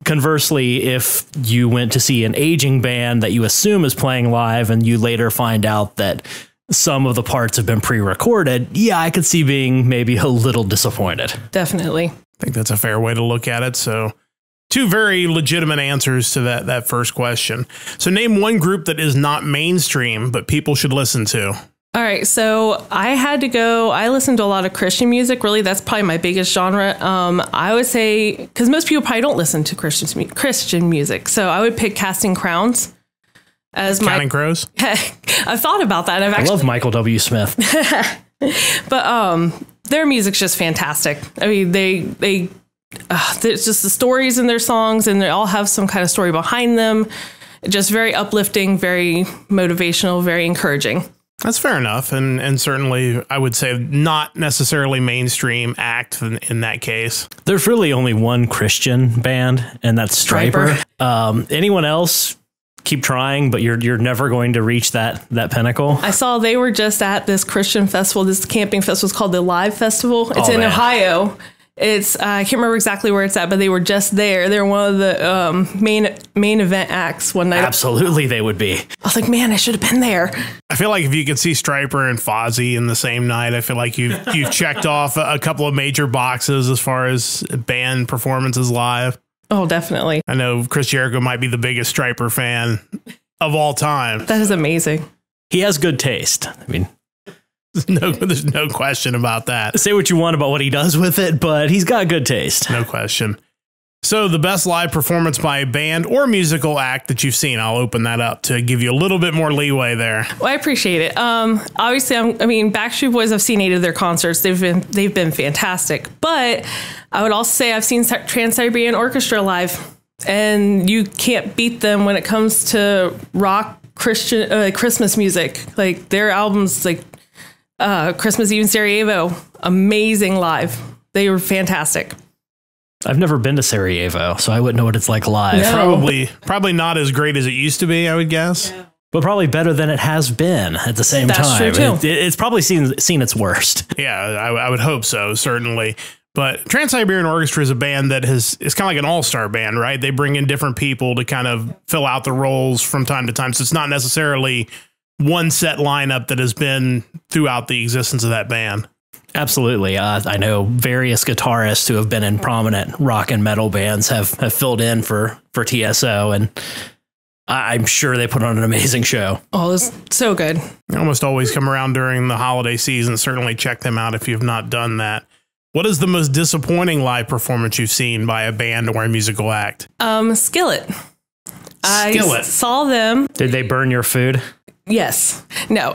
Conversely, if you went to see an aging band that you assume is playing live and you later find out that some of the parts have been pre-recorded, yeah, I could see being maybe a little disappointed. Definitely. I think that's a fair way to look at it. So 2 very legitimate answers to that first question. So name one group that is not mainstream, but people should listen to. All right, so I listen to a lot of Christian music. Really, that's probably my biggest genre. I would say, because most people probably don't listen to Christian music, so I would pick Casting Crowns as Counting Crows. I've thought about that. I love Michael W. Smith, but their music's just fantastic. I mean, there's just the stories in their songs, and they all have some kind of story behind them. Just very uplifting, very motivational, very encouraging. That's fair enough. And certainly I would say not necessarily mainstream act in that case. There's really only one Christian band, and that's Striper. Anyone else, keep trying, but you're never going to reach that pinnacle. I saw they were just at this Christian festival, this camping festival. It's called the Live Festival. It's in Ohio. It's I can't remember exactly where it's at, but they were just there. They're one of the main event acts one night. Absolutely, they would be. I was like, man, I should have been there. I feel like if you could see Striper and Fozzy in the same night, I feel like you've checked off a couple of major boxes as far as band performances live. Oh, definitely. I know Chris Jericho might be the biggest Striper fan of all time. That is amazing. He has good taste. I mean, there's no question about that. Say what you want about what he does with it, but he's got good taste. No question. So the best live performance by a band or musical act that you've seen, I'll open that up to give you a little bit more leeway there. Well, I appreciate it. Obviously, Backstreet Boys, I've seen 8 of their concerts. They've been fantastic. But I would also say I've seen Trans-Siberian Orchestra live, and you can't beat them when it comes to rock Christian Christmas music. Like their albums, like Christmas Eve in Sarajevo, amazing live. They were fantastic. I've never been to Sarajevo, so I wouldn't know what it's like live. No. Probably not as great as it used to be, I would guess. Yeah. But probably better than it has been at the same time. That's true too. It's probably seen its worst. Yeah, I would hope so, certainly. But Trans-Siberian Orchestra is a band that it's kind of like an all-star band, right? They bring in different people to kind of fill out the roles from time to time. So it's not necessarily one set lineup that has been throughout the existence of that band. Absolutely. I know various guitarists who have been in prominent rock and metal bands have filled in for TSO, and I'm sure they put on an amazing show. Oh, it was so good. They almost always come around during the holiday season. Certainly check them out if you've not done that. What is the most disappointing live performance you've seen by a band or a musical act? Skillet. I saw them. Did they burn your food? Yes. No.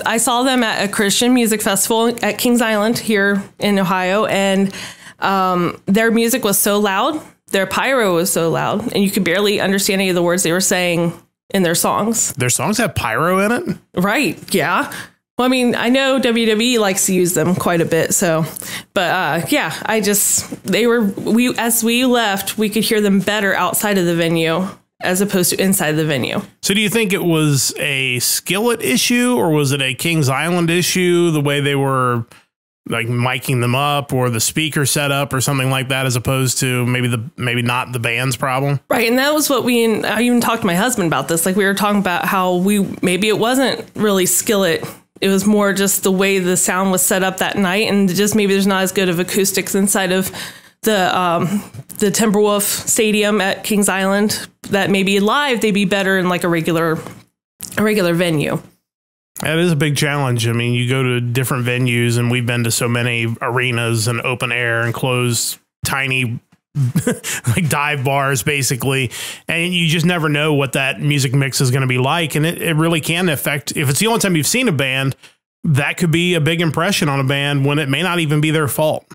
I saw them at a Christian music festival at Kings Island here in Ohio, and their music was so loud. Their pyro was so loud, and you could barely understand any of the words they were saying in their songs. Their songs have pyro in it? Right. Yeah. Well, I mean, I know WWE likes to use them quite a bit. So, but yeah, as we left, we could hear them better outside of the venue as opposed to inside the venue. So do you think it was a Skillet issue, or was it a Kings Island issue, the way they were like miking them up, or the speaker setup or something like that, as opposed to maybe not the band's problem? Right. And that was what I even talked to my husband about this. Like we were talking about how maybe it wasn't really Skillet. It was more just the way the sound was set up that night, and just maybe there's not as good of acoustics inside of the Timberwolf Stadium at Kings Island, that maybe live they'd be better in like a regular venue. That is a big challenge. I mean, you go to different venues, and we've been to so many arenas and open air and closed tiny like dive bars basically, and you just never know what that music mix is going to be like, and it really can affect, if it's the only time you've seen a band, that could be a big impression on a band when it may not even be their fault.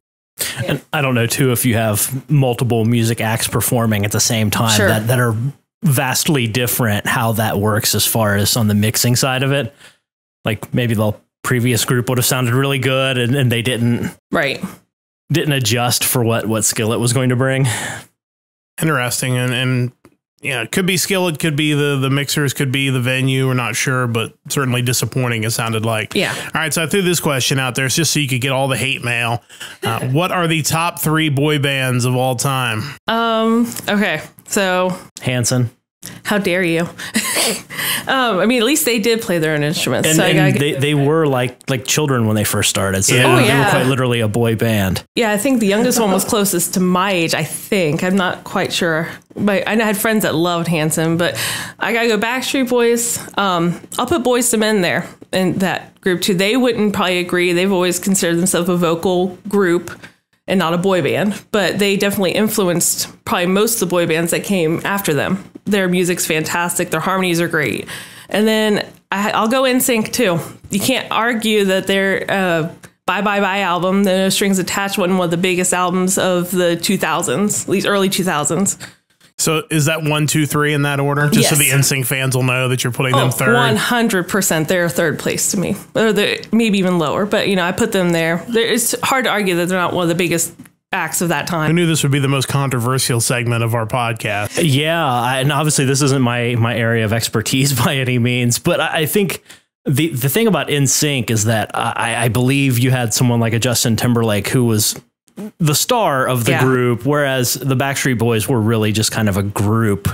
And I don't know too if you have multiple music acts performing at the same time. Sure. that are vastly different, how that works as far as on the mixing side of it. Like maybe the previous group would have sounded really good, and they didn't adjust for what Skillet was going to bring. Interesting. And yeah, it could be Skillet, could be the mixers, could be the venue. We're not sure, but certainly disappointing, it sounded like. Yeah. All right. So I threw this question out there just so you could get all the hate mail. What are the top 3 boy bands of all time? Okay. So Hanson. How dare you? I mean, at least they did play their own instruments. And, so they were like children when they first started. So they were quite literally a boy band. Yeah, I think the youngest one was closest to my age, I think. I'm not quite sure. But I had friends that loved Hanson, but I gotta go Backstreet Boys. I'll put Boyz II Men there in that group too. They wouldn't probably agree. They've always considered themselves a vocal group and not a boy band, but they definitely influenced probably most of the boy bands that came after them. Their music's fantastic. Their harmonies are great. And then I'll go NSYNC too. You can't argue that their Bye Bye Bye album, the No Strings Attached, one of the biggest albums of the 2000s, at least early 2000s. So is that 1, 2, 3 in that order? Just so the NSYNC fans will know that you're putting them third. 100%. They're third place to me, or maybe even lower. But I put them there. It's hard to argue that they're not one of the biggest acts of that time. I knew this would be the most controversial segment of our podcast. Yeah, and obviously this isn't my area of expertise by any means, but I think the thing about NSYNC is that I believe you had someone like a Justin Timberlake who was the star of the group, whereas the Backstreet Boys were really just kind of a group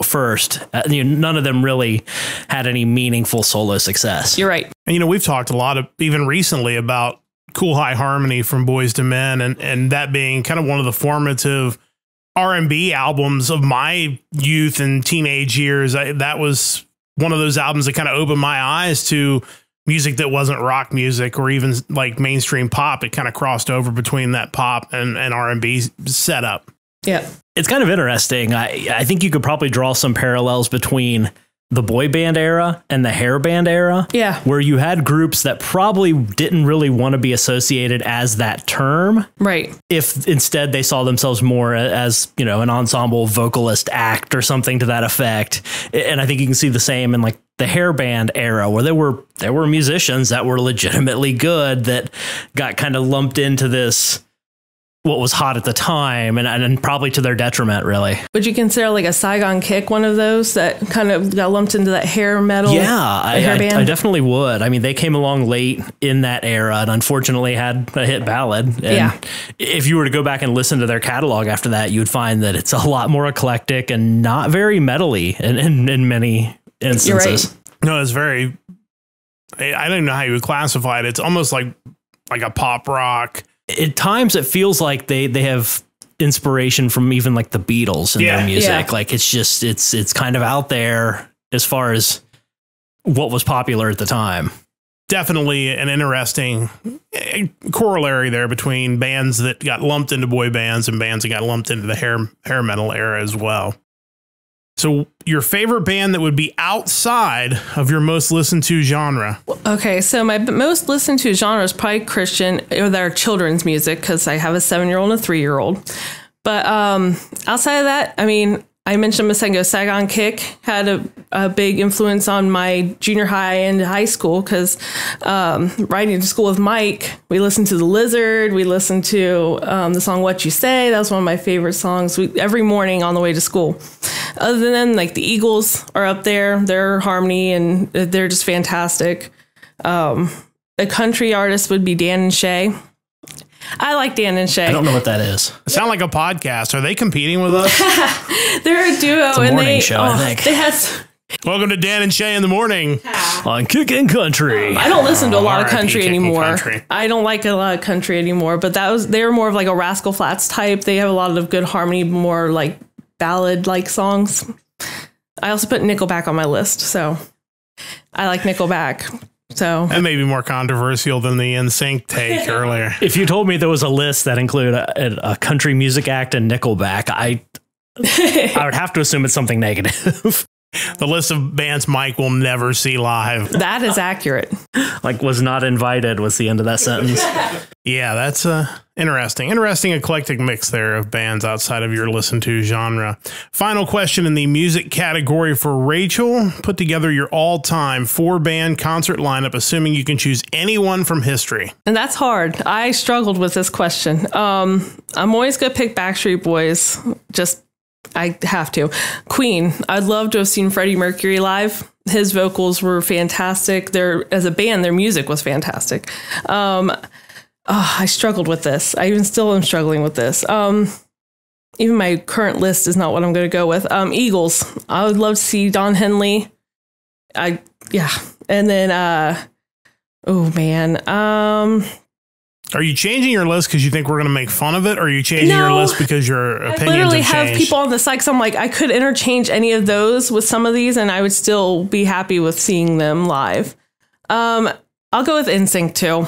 first. None of them really had any meaningful solo success. You're right. And, we've talked a lot even recently about Cool High Harmony from Boyz II Men, and that being kind of one of the formative R&B albums of my youth and teenage years. That was one of those albums that kind of opened my eyes to music that wasn't rock music or even like mainstream pop. It kind of crossed over between that pop and R&B setup. Yeah. It's kind of interesting. I think you could probably draw some parallels between the boy band era and the hair band era. Yeah. Where you had groups that probably didn't really want to be associated as that term. Right. If instead they saw themselves more as, an ensemble vocalist act or something to that effect. And I think you can see the same in like the hair band era, where there were musicians that were legitimately good that got kind of lumped into this, what was hot at the time, and probably to their detriment, really. Would you consider like a Saigon Kick one of those that kind of got lumped into that hair metal? Yeah, I definitely would. I mean, they came along late in that era and unfortunately had a hit ballad. And if you were to go back and listen to their catalog after that, you would find that it's a lot more eclectic and not very metal-y in many instances. You're right. No, it's very, I don't know how you would classify it. It's almost like a pop rock. At times it feels like they have inspiration from even like the Beatles in their music. Yeah. Like it's kind of out there as far as what was popular at the time. Definitely an interesting corollary there between bands that got lumped into boy bands and bands that got lumped into the hair metal era as well. So your favorite band that would be outside of your most listened to genre? Okay, so my most listened to genre is probably Christian or their children's music, because I have a 7-year-old and a 3-year-old. But outside of that, I mean, I mentioned a second ago, Saigon Kick had a big influence on my junior high and high school, because riding to school with Mike, we listened to The Lizard. We listened to the song What You Say. That was one of my favorite songs every morning on the way to school. Other than like the Eagles are up there, their harmony, and they're just fantastic. A country artist would be Dan and Shay. I like Dan and Shay. I don't know what that is. It sounds like a podcast. Are they competing with us? They're a duo. It's a morning show, I think. They had Welcome to Dan and Shay in the morning on Kickin' Country. I don't listen to a lot of R.I.P. country Kickin' anymore. Country. I don't like a lot of country anymore, but they were more of like a Rascal Flatts type. They have a lot of good harmony, more like ballad like songs. I also put Nickelback on my list, so I like Nickelback. So that may be more controversial than the NSYNC take earlier. If you told me there was a list that included a country music act and Nickelback, I would have to assume it's something negative. The list of bands Mike will never see live. That is accurate. Like was not invited was the end of that sentence. Yeah, that's interesting eclectic mix there of bands outside of your listen to genre. Final question in the music category for Rachel. Put together your all-time 4-band concert lineup, assuming you can choose anyone from history. And that's hard. I struggled with this question. I'm always going to pick Backstreet Boys. I have to. Queen. I'd love to have seen Freddie Mercury live. His vocals were fantastic. As a band, their music was fantastic. I struggled with this. I even still am struggling with this. even my current list is not what I'm going to go with. Eagles. I would love to see Don Henley. And then, oh man. Are you changing your list because you think we're going to make fun of it? Or are you changing your list because your opinions have changed? I literally have people on the side. So I'm like, I could interchange any of those with some of these and I would still be happy with seeing them live. I'll go with NSYNC too.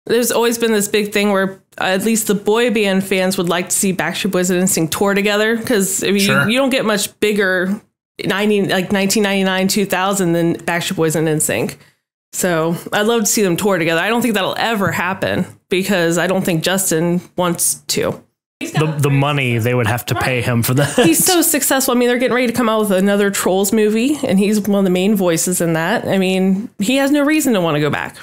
There's always been this big thing where at least the boy band fans would like to see Backstreet Boys and NSYNC tour together. Because I mean, you don't get much bigger 1999, 2000 than Backstreet Boys and NSYNC. So I'd love to see them tour together. I don't think that'll ever happen because I don't think Justin wants to. The money they would have to pay him for that. He's so successful. I mean, they're getting ready to come out with another Trolls movie, and he's one of the main voices in that. I mean, he has no reason to want to go back.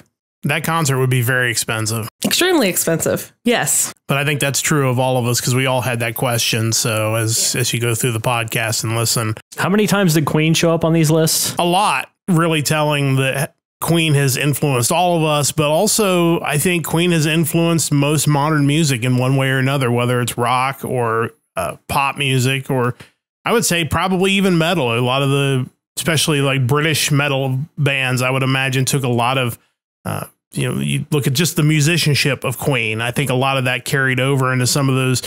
That concert would be very expensive. Extremely expensive. Yes. But I think that's true of all of us because we all had that question. So as you go through the podcast and listen. How many times did Queen show up on these lists? A lot, really telling that Queen has influenced all of us, but also I think Queen has influenced most modern music in one way or another, whether it's rock or pop music, or I would say probably even metal. A lot of the, especially like British metal bands, I would imagine took a lot of, you look at just the musicianship of Queen. I think a lot of that carried over into some of those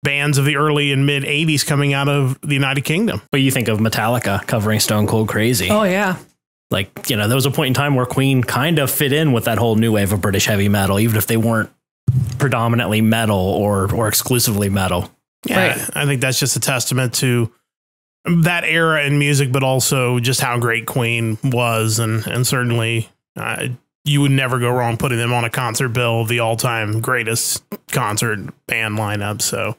bands of the early and mid 80s coming out of the United Kingdom. But you think of Metallica covering Stone Cold Crazy. Oh, yeah. Like, there was a point in time where Queen kind of fit in with that whole new wave of British heavy metal, even if they weren't predominantly metal or exclusively metal. Yeah, right. I think that's just a testament to that era in music, but also just how great Queen was. And certainly you would never go wrong putting them on a concert bill of the all-time greatest concert band lineup. So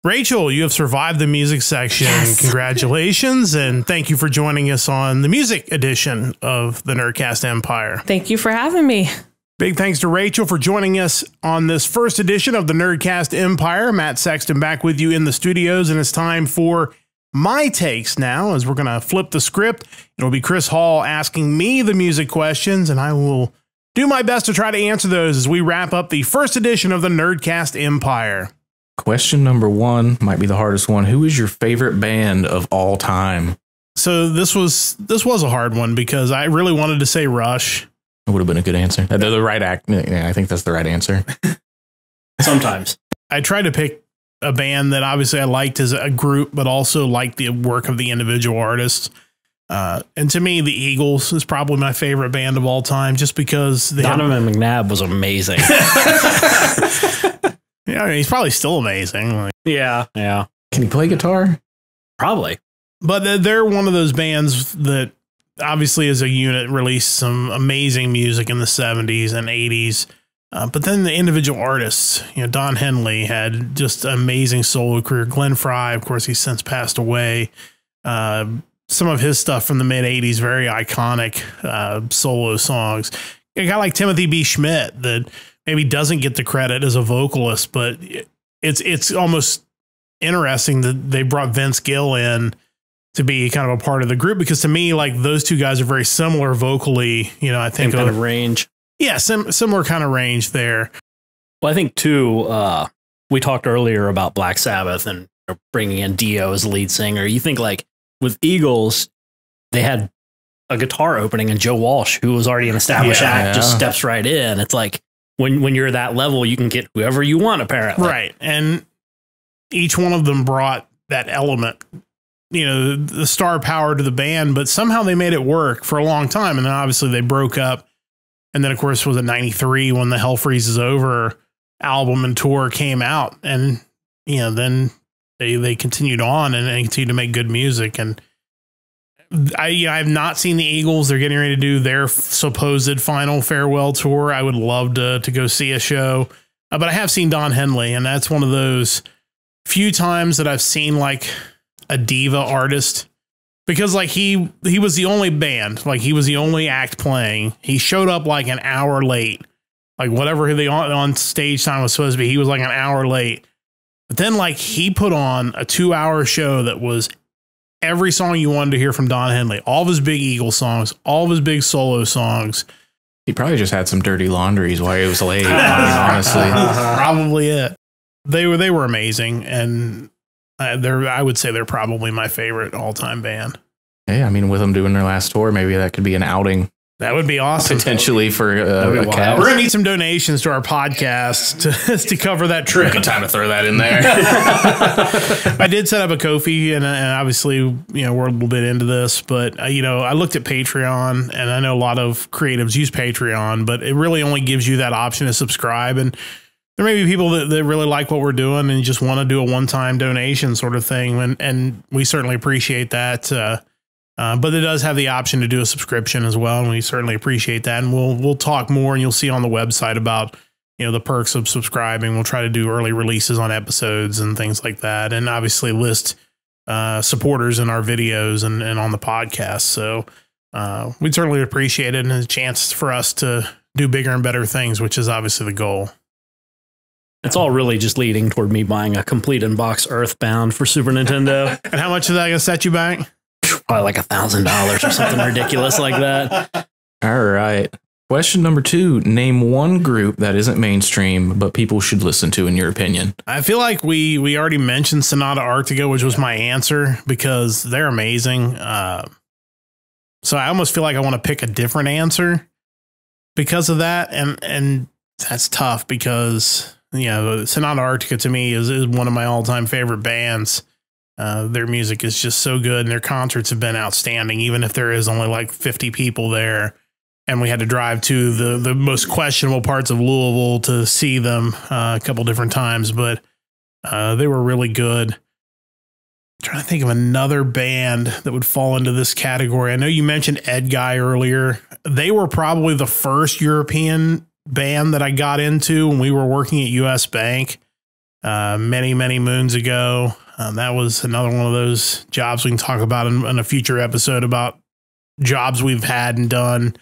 Rachel, you have survived the music section. Yes. Congratulations. And thank you for joining us on the music edition of the Nerdcast Empire. Thank you for having me. Big thanks to Rachel for joining us on this first edition of the Nerdcast Empire. Matt Sexton back with you in the studios, and it's time for my takes now, as we're going to flip the script. It'll be Chris Hall asking me the music questions, and I will do my best to try to answer those as we wrap up the first edition of the Nerdcast Empire. Question number 1 might be the hardest one. Who is your favorite band of all time? So this was a hard one because I really wanted to say Rush. It would have been a good answer. They're the right act. Yeah, I think that's the right answer. Sometimes. I tried to pick a band that obviously I liked as a group, but also liked the work of the individual artists. And to me, the Eagles is probably my favorite band of all time, just because Donovan McNabb was amazing. Yeah, I mean, he's probably still amazing. Yeah. Can he play guitar? Probably. But they're one of those bands that obviously as a unit released some amazing music in the 70s and 80s. But then the individual artists, Don Henley had just an amazing solo career. Glenn Frey, of course, he's since passed away. Some of his stuff from the mid 80s, very iconic solo songs. A guy like Timothy B. Schmidt that maybe doesn't get the credit as a vocalist, but it's almost interesting that they brought Vince Gill in to be kind of a part of the group, because to me, like, those two guys are very similar vocally. I think kind of range. Yeah, similar kind of range there. Well, I think too, we talked earlier about Black Sabbath and bringing in Dio as lead singer. You think like with Eagles, they had a guitar opening and Joe Walsh, who was already an established act, just steps right in. It's like when you're that level, you can get whoever you want, apparently. Right. And each one of them brought that element, the star power to the band, but somehow they made it work for a long time. And then obviously they broke up. And then, of course, was it 93 when the Hell Freezes Over album and tour came out. And, then they continued on and continued to make good music. And I have not seen the Eagles. They're getting ready to do their supposed final farewell tour. I would love to go see a show. But I have seen Don Henley, and that's one of those few times that I've seen like a diva artist. Because like he was the only band, like he was the only act playing. He showed up like an hour late, like whatever the on stage time was supposed to be. He was like an hour late, but then like he put on a 2-hour show that was every song you wanted to hear from Don Henley, all of his big Eagle songs, all of his big solo songs. He probably just had some dirty laundries while he was late. Honestly, probably it. They were amazing, and I would say they're probably my favorite all-time band. Yeah, I mean, with them doing their last tour, maybe that could be an outing. That would be awesome. Potentially for a cast. We're going to need some donations to our podcast to cover that trip. Good time to throw that in there. I did set up a Ko-fi, and obviously, we're a little bit into this, but, I looked at Patreon, and I know a lot of creatives use Patreon, but it really only gives you that option to subscribe. And there may be people that really like what we're doing and just want to do a one-time donation sort of thing. And we certainly appreciate that. But it does have the option to do a subscription as well, and we certainly appreciate that. And we'll talk more, and you'll see on the website about the perks of subscribing. We'll try to do early releases on episodes and things like that, and obviously list supporters in our videos and on the podcast. So we'd certainly appreciate it, and a chance for us to do bigger and better things, which is obviously the goal. It's all really just leading toward me buying a complete in-box Earthbound for Super Nintendo. And how much is that going to set you back? Probably like $1,000 or something ridiculous like that. All right. Question number 2. Name one group that isn't mainstream, but people should listen to, in your opinion. I feel like we already mentioned Sonata Arctica, which was my answer, because they're amazing. So I almost feel like I want to pick a different answer because of that. And that's tough because, Sonata Arctica to me is one of my all-time favorite bands. Their music is just so good, and their concerts have been outstanding, even if there is only like 50 people there. And we had to drive to the most questionable parts of Louisville to see them a couple different times, but they were really good. I'm trying to think of another band that would fall into this category. I know you mentioned Ed Guy earlier. They were probably the first European band that I got into when we were working at US Bank many, many moons ago. That was another one of those jobs we can talk about in a future episode about jobs we've had and done.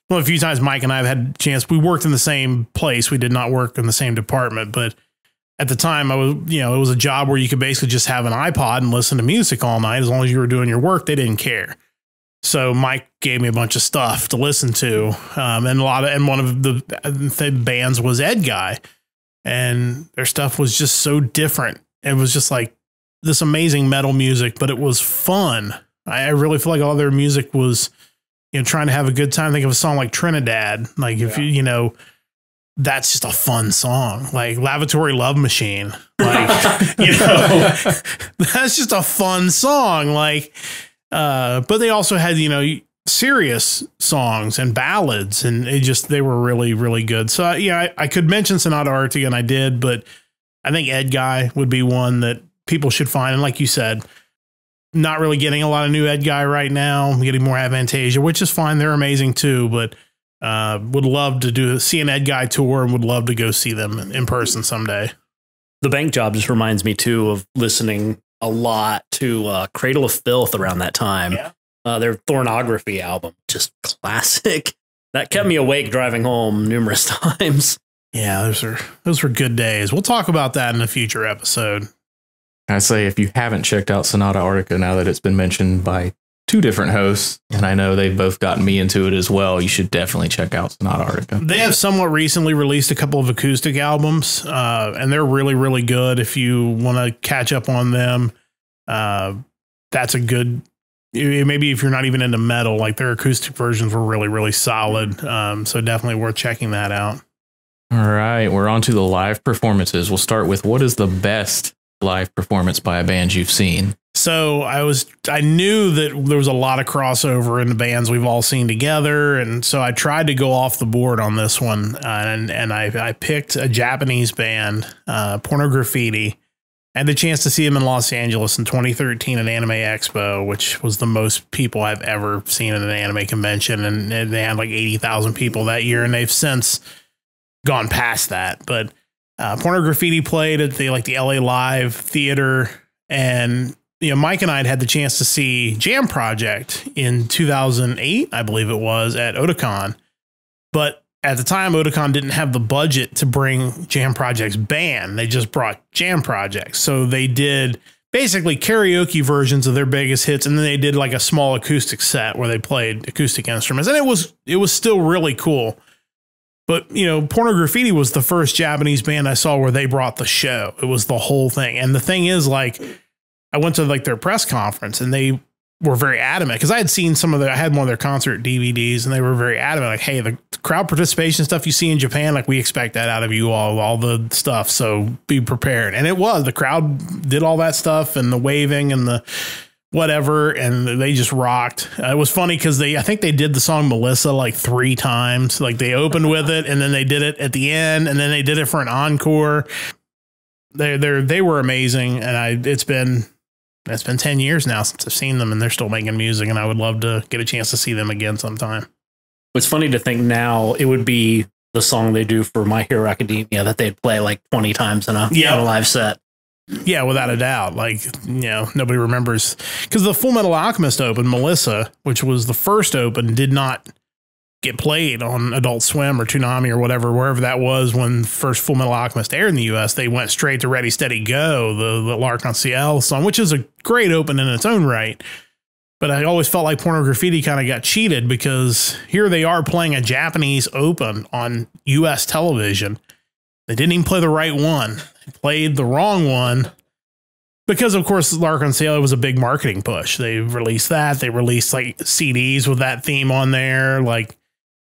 Well, a few times Mike and I have had a chance. We worked in the same place. We did not work in the same department, but at the time it was a job where you could basically just have an iPod and listen to music all night. As long as you were doing your work, they didn't care. So Mike gave me a bunch of stuff to listen to. And one of the bands was Ed Guy, and their stuff was just so different. It was just like this amazing metal music, but it was fun. I really feel like all their music was, trying to have a good time. Think of a song like Trinidad. Like if that's just a fun song. Like Lavatory Love Machine. Like, that's just a fun song. Like, but they also had, serious songs and ballads, and they were really, really good. So I could mention Sonata Arctica, and I did, but I think Ed Guy would be one that people should find. And like you said, not really getting a lot of new Ed Guy right now. I'm getting more Avantasia, which is fine. They're amazing too, but would love to see an Ed Guy tour and would love to go see them in person someday. The bank job just reminds me too of listening a lot to Cradle of Filth around that time. Yeah. Their Thornography album, just classic. That kept me awake driving home numerous times. Yeah, those were good days. We'll talk about that in a future episode. I say, if you haven't checked out Sonata Arctica, now that it's been mentioned by 2 different hosts, and I know they've both gotten me into it as well, you should definitely check out Sonata Arctica. They have somewhat recently released a couple of acoustic albums, and they're really, really good. If you want to catch up on them, that's a good, maybe if you're not even into metal, like their acoustic versions were really, really solid. So definitely worth checking that out. All right, we're on to the live performances. We'll start with, what is the best live performance by a band you've seen? So I knew that there was a lot of crossover in the bands we've all seen together, and so I tried to go off the board on this one, and I picked a Japanese band, Porno Graffiti. I had the chance to see them in Los Angeles in 2013 at Anime Expo, which was the most people I've ever seen at an anime convention, and they had like 80,000 people that year, and they've since gone past that. But Porno Graffiti played at the LA Live Theater, and Mike and I had the chance to see Jam Project in 2008, I believe it was, at Otakon. But at the time, Otakon didn't have the budget to bring Jam Project's band. They just brought Jam Project. So they did basically karaoke versions of their biggest hits, and then they did like a small acoustic set where they played acoustic instruments, and it was still really cool. But, Porno Graffiti was the first Japanese band I saw where they brought the show. It was the whole thing. And the thing is, like, I went to like their press conference and they were very adamant because I had seen I had one of their concert DVDs and they were very adamant, like, hey, the crowd participation stuff you see in Japan, like we expect that out of you all the stuff. So be prepared. And it was, the crowd did all that stuff and the waving and the whatever. And they just rocked. It was funny because I think they did the song Melissa like 3 times. Like they opened with it and then they did it at the end and then they did it for an encore. They were amazing. And it's been 10 years now since I've seen them and they're still making music and I would love to get a chance to see them again sometime. It's funny to think now it would be the song they do for My Hero Academia that they'd play like 20 times in a live set. Yeah, without a doubt. Like, nobody remembers because the Full Metal Alchemist Open, Melissa, which was the first Open, did not get played on Adult Swim or Toonami or wherever that was when first Full Metal Alchemist aired in the US. They went straight to Ready, Steady, Go, the L'Arc-en-Ciel song, which is a great open in its own right. But I always felt like Porno Graffiti kind of got cheated because here they are playing a Japanese open on US television. They didn't even play the right one. They played the wrong one. Because, of course, L'Arc-en-Ciel was a big marketing push. They released that. They released like CDs with that theme on there. Like,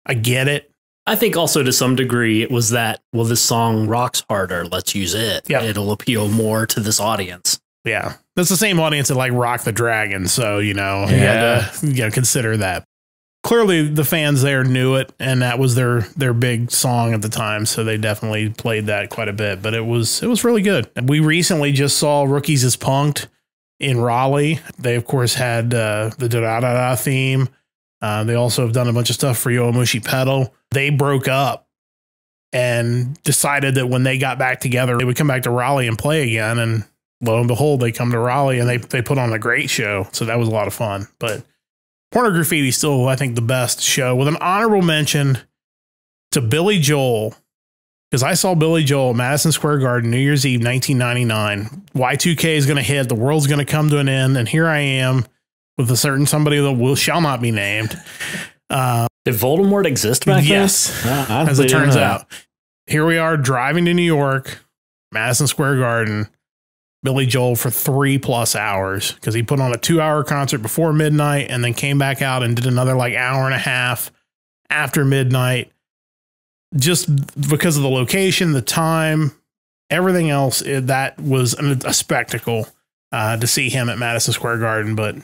I get it. I think also to some degree it was that, well, this song rocks harder. Let's use it. Yep. It'll appeal more to this audience. Yeah. That's the same audience that like Rock the Dragon. So, you had to consider that. Clearly the fans there knew it and that was their big song at the time. So they definitely played that quite a bit, but it was really good. We recently just saw Rookies is Punked in Raleigh. They of course had the da-da-da-da theme. They also have done a bunch of stuff for Yowamushi Pedal. They broke up and decided that when they got back together, they would come back to Raleigh and play again. And lo and behold, they come to Raleigh and they put on a great show. So that was a lot of fun. But Porno Graffiti still, I think, the best show with an honorable mention to Billy Joel. Because I saw Billy Joel at Madison Square Garden, New Year's Eve, 1999. Y2K is going to hit. The world's going to come to an end. And here I am with a certain somebody that shall not be named. Did Voldemort exist back then? Yes, as it turns out. Here we are driving to New York, Madison Square Garden, Billy Joel for 3+ hours because he put on a 2-hour concert before midnight and then came back out and did another like hour and a half after midnight. Just because of the location, the time, everything else, that was a spectacle to see him at Madison Square Garden. But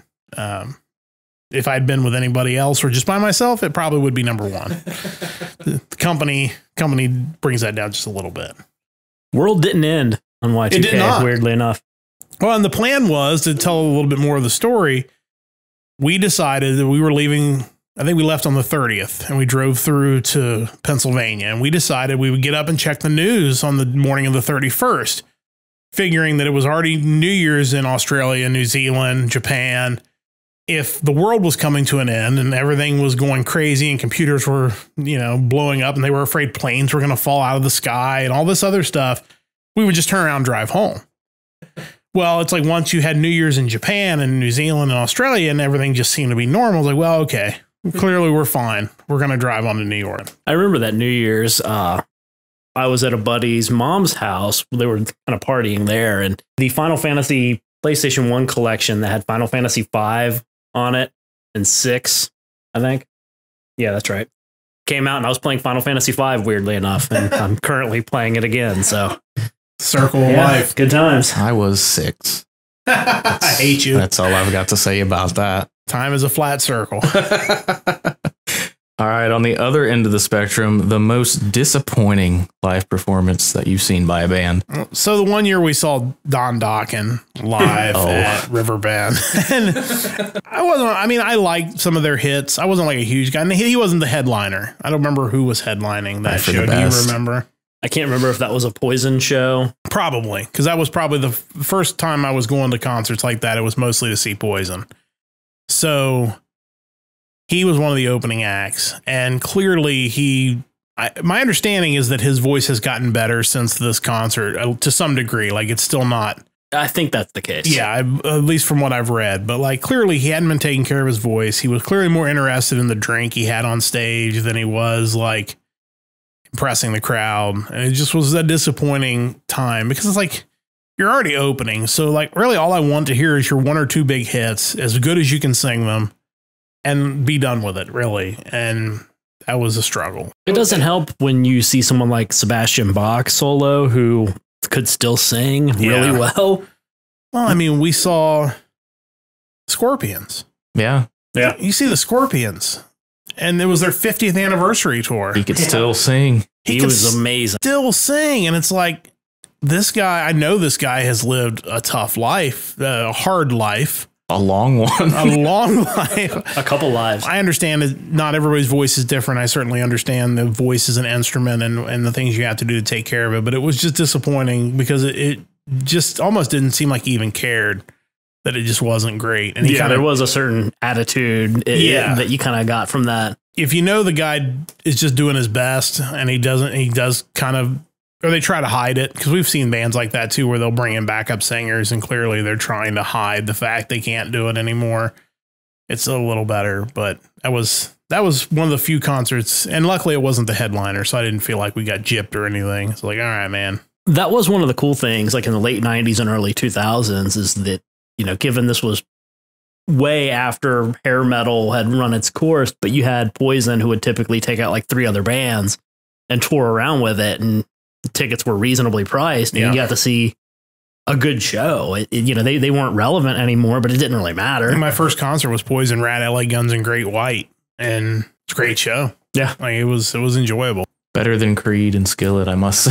if I'd been with anybody else or just by myself, it probably would be number one. The company brings that down just a little bit. World didn't end on Y2K, it did not. Weirdly enough. Well, and the plan was to tell a little bit more of the story. We decided that we were leaving. I think we left on the 30th and we drove through to Pennsylvania and we decided we would get up and check the news on the morning of the 31st, figuring that it was already New Year's in Australia, New Zealand, Japan. If the world was coming to an end and everything was going crazy and computers were, blowing up and they were afraid planes were going to fall out of the sky and all this other stuff, we would just turn around and drive home. Well, it's like once you had New Year's in Japan and New Zealand and Australia and everything just seemed to be normal. It's like, well, okay, clearly we're fine. We're going to drive on to New York. I remember that New Year's, I was at a buddy's mom's house. They were kind of partying there and the Final Fantasy PlayStation 1 collection that had Final Fantasy 5 on it and 6, I think. Yeah, that's right. Came out and I was playing Final Fantasy 5 weirdly enough, and I'm currently playing it again. So circle of life. Good times. I was 6. I hate you. That's all I've got to say about that. Time is a flat circle. All right. On the other end of the spectrum, the most disappointing live performance that you've seen by a band. So the one year we saw Don Dokken live at Riverbend. And I liked some of their hits. I wasn't like a huge guy. And he wasn't the headliner. I don't remember who was headlining that show. Do you remember? I can't remember if that was a Poison show. Probably, because that was probably the first time I was going to concerts like that. It was mostly to see Poison. So he was one of the opening acts, and clearly my understanding is that his voice has gotten better since this concert to some degree. Like it's still not. I think that's the case. Yeah, at least from what I've read. But like clearly he hadn't been taking care of his voice. He was clearly more interested in the drink he had on stage than he was like impressing the crowd. And it just was a disappointing time because it's like you're already opening. So like really all I want to hear is your one or two big hits, as good as you can sing them, and be done with it, really. And that was a struggle. It doesn't help when you see someone like Sebastian Bach solo who could still sing really well. Well, I mean, we saw Scorpions. Yeah. Yeah. You see the Scorpions, and it was their 50th anniversary tour. He could still sing. He was amazing. Still sing. And it's like, this guy, I know this guy has lived a tough life, a hard life. A long one. A long life. A couple lives. I understand that not everybody's voice is different. I certainly understand the voice is an instrument and the things you have to do to take care of it. But it was just disappointing because it just almost didn't seem like he even cared, that it just wasn't great. And there was a certain attitude that you kind of got from that. If you know the guy is just doing his best and he does kind of, or they try to hide it, because we've seen bands like that too, where they'll bring in backup singers and clearly they're trying to hide the fact they can't do it anymore. It's a little better, but that was one of the few concerts, and luckily it wasn't the headliner, so I didn't feel like we got gypped or anything. It's like, all right, man. That was one of the cool things, like in the late 90s and early 2000s, is that, you know, given this was way after hair metal had run its course, but you had Poison, who would typically take out like 3 other bands and tour around with it, and the tickets were reasonably priced, and you got to see a good show. They weren't relevant anymore, but it didn't really matter. And my first concert was Poison, Rat, LA Guns, and Great White, and it's a great show. Yeah, like it was enjoyable. Better than Creed and Skillet, I must say.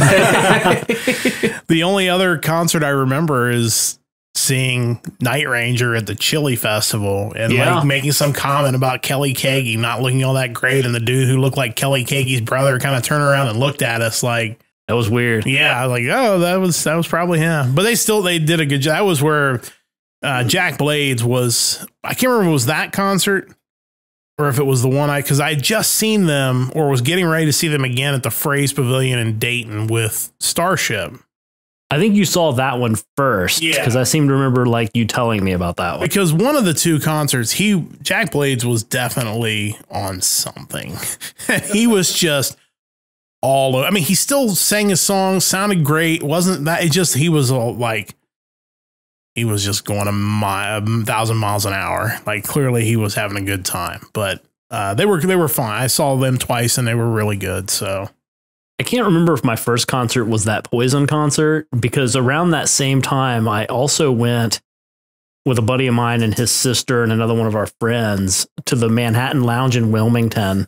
The only other concert I remember is seeing Night Ranger at the Chili Festival and like making some comment about Kelly Keagy not looking all that great, and the dude who looked like Kelly Keagy's brother kind of turned around and looked at us like, that was weird. Yeah, I was like, oh, that was probably him. But they did a good job. That was where Jack Blades was. I can't remember if it was that concert or if it was the one because I had just seen them or was getting ready to see them again at the Phrase Pavilion in Dayton with Starship. I think you saw that one first, because I seem to remember like you telling me about that one. Because one of the two concerts, Jack Blades was definitely on something. He was just all over. I mean, he still sang his songs, sounded great. Wasn't that? It just he was all like, he was just going 1,000 miles an hour. Like clearly, he was having a good time. But they were fine. I saw them twice, and they were really good. So. I can't remember if my first concert was that Poison concert, because around that same time, I also went with a buddy of mine and his sister and another one of our friends to the Manhattan Lounge in Wilmington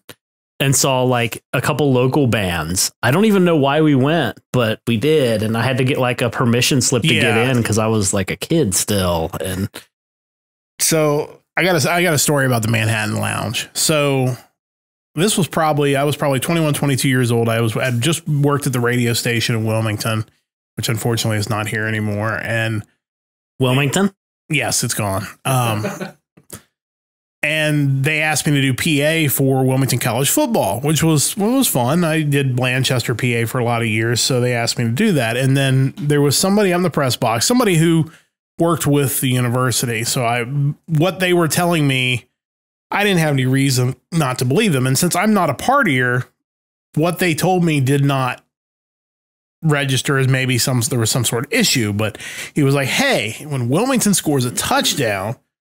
and saw like a couple local bands. I don't even know why we went, but we did. And I had to get like a permission slip to get in because I was like a kid still. And so I got a story about the Manhattan Lounge. So I was probably 21, 22 years old. I had just worked at the radio station in Wilmington, which unfortunately is not here anymore. And Wilmington? Yes, it's gone. And they asked me to do PA for Wilmington College football, which was fun. I did Blanchester, PA for a lot of years. So they asked me to do that. And then there was somebody on the press box, somebody who worked with the university. So what they were telling me, I didn't have any reason not to believe them. And since I'm not a partier, what they told me did not register as maybe there was some sort of issue. But he was like, hey, when Wilmington scores a touchdown,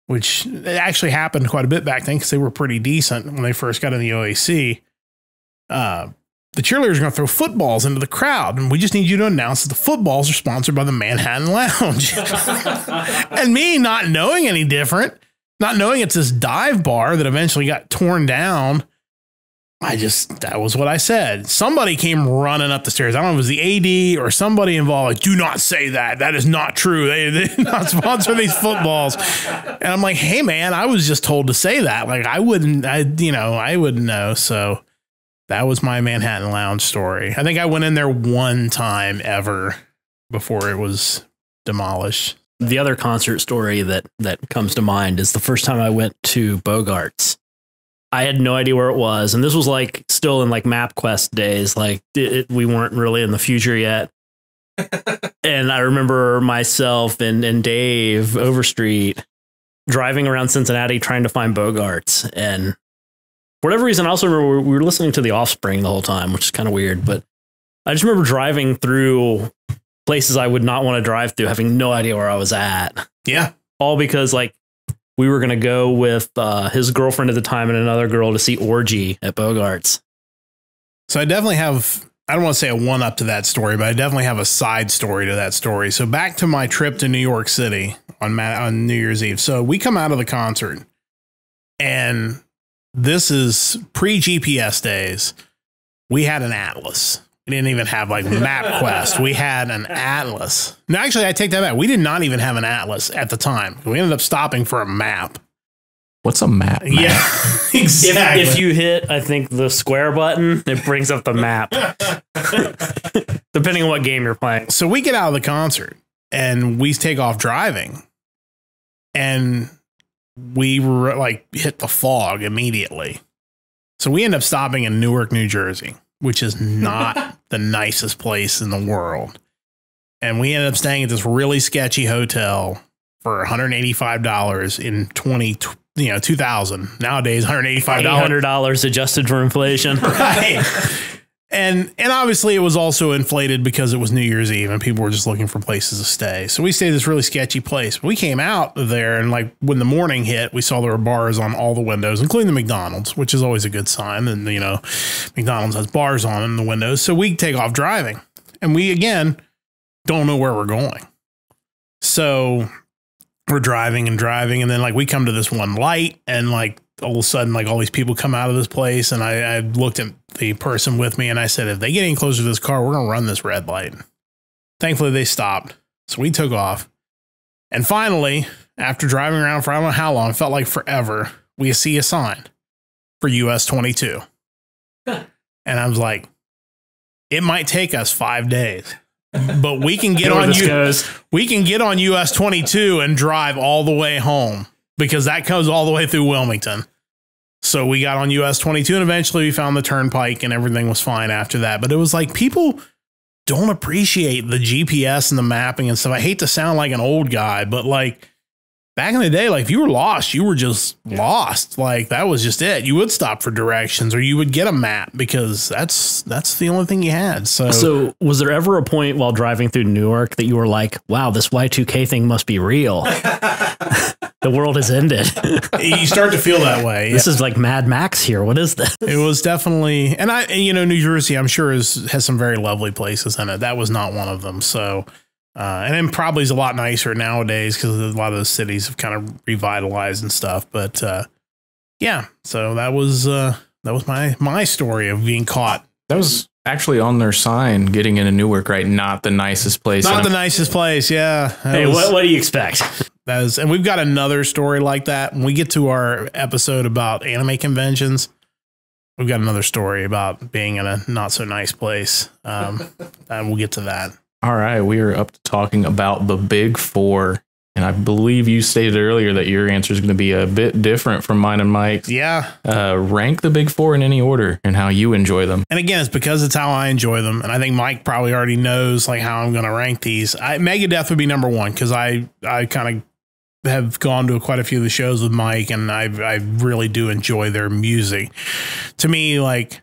which actually happened quite a bit back then because they were pretty decent when they first got in the OAC, the cheerleaders are going to throw footballs into the crowd, and we just need you to announce that the footballs are sponsored by the Manhattan Lounge. And me not knowing any different, not knowing it's this dive bar that eventually got torn down, that was what I said. Somebody came running up the stairs. I don't know if it was the AD or somebody involved. Like, do not say that. That is not true. They did not sponsor these footballs. And I'm like, hey man, I was just told to say that. Like I wouldn't know. So that was my Manhattan Lounge story. I think I went in there one time ever before it was demolished. The other concert story that comes to mind is the first time I went to Bogart's. I had no idea where it was. And this was like still in like MapQuest days. Like we weren't really in the future yet. And I remember myself and Dave Overstreet driving around Cincinnati trying to find Bogart's. And for whatever reason, I also remember we were listening to The Offspring the whole time, which is kind of weird. But I just remember driving through places I would not want to drive through, having no idea where I was at. Yeah. All because like we were going to go with his girlfriend at the time and another girl to see Orgy at Bogart's. So I definitely have, I don't want to say a one up to that story, but I definitely have a side story to that story. So back to my trip to New York City on New Year's Eve. So we come out of the concert, and this is pre-GPS days. We had an atlas. We didn't even have like MapQuest. We had an atlas. No, actually, I take that back. We did not even have an atlas at the time. We ended up stopping for a map. What's a map? Yeah, exactly. If you hit, I think, the square button, it brings up the map. Depending on what game you're playing. So we get out of the concert and we take off driving, and we were like hit the fog immediately. So we end up stopping in Newark, New Jersey, which is not the nicest place in the world. And we ended up staying at this really sketchy hotel for $185 in 2000. Nowadays, $185. $800 adjusted for inflation. Right. And obviously it was also inflated because it was New Year's Eve and people were just looking for places to stay. So we stayed at this really sketchy place. We came out there, and like when the morning hit, we saw there were bars on all the windows, including the McDonald's, which is always a good sign. And, you know, McDonald's has bars on in the windows. So we take off driving, and we, again, don't know where we're going. So we're driving. And then like we come to this one light, and like all of a sudden, like all these people come out of this place. And I looked at the person with me and I said, if they get any closer to this car, we're going to run this red light. Thankfully, they stopped. So we took off. And finally, after driving around for I don't know how long, it felt like forever, we see a sign for US 22. And I was like, it might take us 5 days, but we can get on US 22 and drive all the way home, because that goes all the way through Wilmington. So we got on US 22, and eventually we found the turnpike, and everything was fine after that. But it was like, people don't appreciate the GPS and the mapping and stuff. I hate to sound like an old guy, but like back in the day, like if you were lost, you were just lost. Like that was just it. You would stop for directions, or you would get a map, because that's the only thing you had. So was there ever a point while driving through Newark that you were like, wow, this Y2K thing must be real? The world has ended. You start to feel that way. This is like Mad Max here. What is this? It was definitely, and New Jersey, I'm sure has some very lovely places in it. That was not one of them. So, and then probably is a lot nicer nowadays, because a lot of the cities have kind of revitalized and stuff. But yeah, so that was my story of being caught. That was actually on their sign, getting into Newark, right? Not the nicest place. Not the nicest place. Yeah. Hey, what do you expect? And we've got another story like that. When we get to our episode about anime conventions, we've got another story about being in a not so nice place. And we'll get to that. All right. We are up to talking about the Big Four. And I believe you stated earlier that your answer is going to be a bit different from mine and Mike's. Yeah. Rank the Big Four in any order and how you enjoy them. And again, it's because it's how I enjoy them. And I think Mike probably already knows like how I'm going to rank these. Megadeth would be number one, because I kind of have gone to quite a few of the shows with Mike, and I really do enjoy their music. To me, like,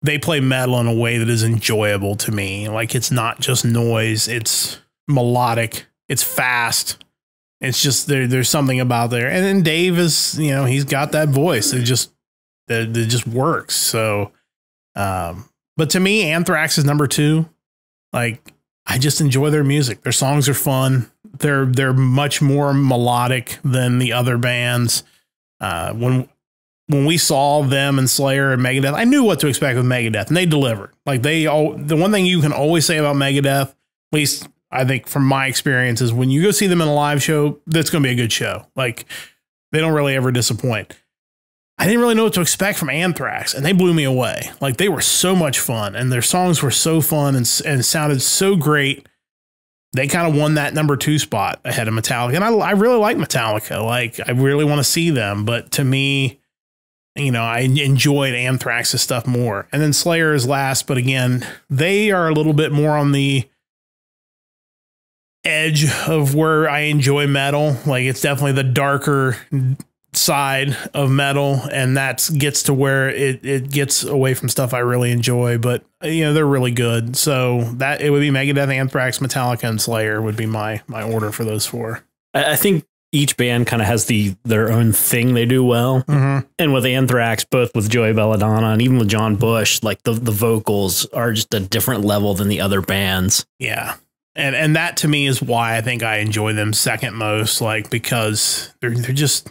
they play metal in a way that is enjoyable to me. Like, it's not just noise, it's melodic, it's fast. It's just there's something about there. And then Dave is, he's got that voice. It just works. So but to me, Anthrax is number two. Like, I just enjoy their music. Their songs are fun. They're much more melodic than the other bands. When we saw them and Slayer and Megadeth, I knew what to expect with Megadeth, and they delivered. Like the one thing you can always say about Megadeth, at least I think from my experience, is when you go see them in a live show, that's going to be a good show. Like, they don't really ever disappoint. I didn't really know what to expect from Anthrax, and they blew me away. Like, they were so much fun, and their songs were so fun and sounded so great. They kind of won that number two spot ahead of Metallica. And I really like Metallica. Like, I really want to see them. But to me, I enjoyed Anthrax's stuff more. And then Slayer is last. But again, they are a little bit more on the edge of where I enjoy metal. Like, it's definitely the darker side of metal, and that gets to where it gets away from stuff I really enjoy, but they're really good. So that it would be Megadeth, Anthrax, Metallica, and Slayer would be my order for those four. I think each band kind of has their own thing they do well. Mm-hmm. And with Anthrax, both with Joey Belladonna and even with John Bush, like the vocals are just a different level than the other bands. Yeah. And that to me is why I think I enjoy them second most, like, because they're just,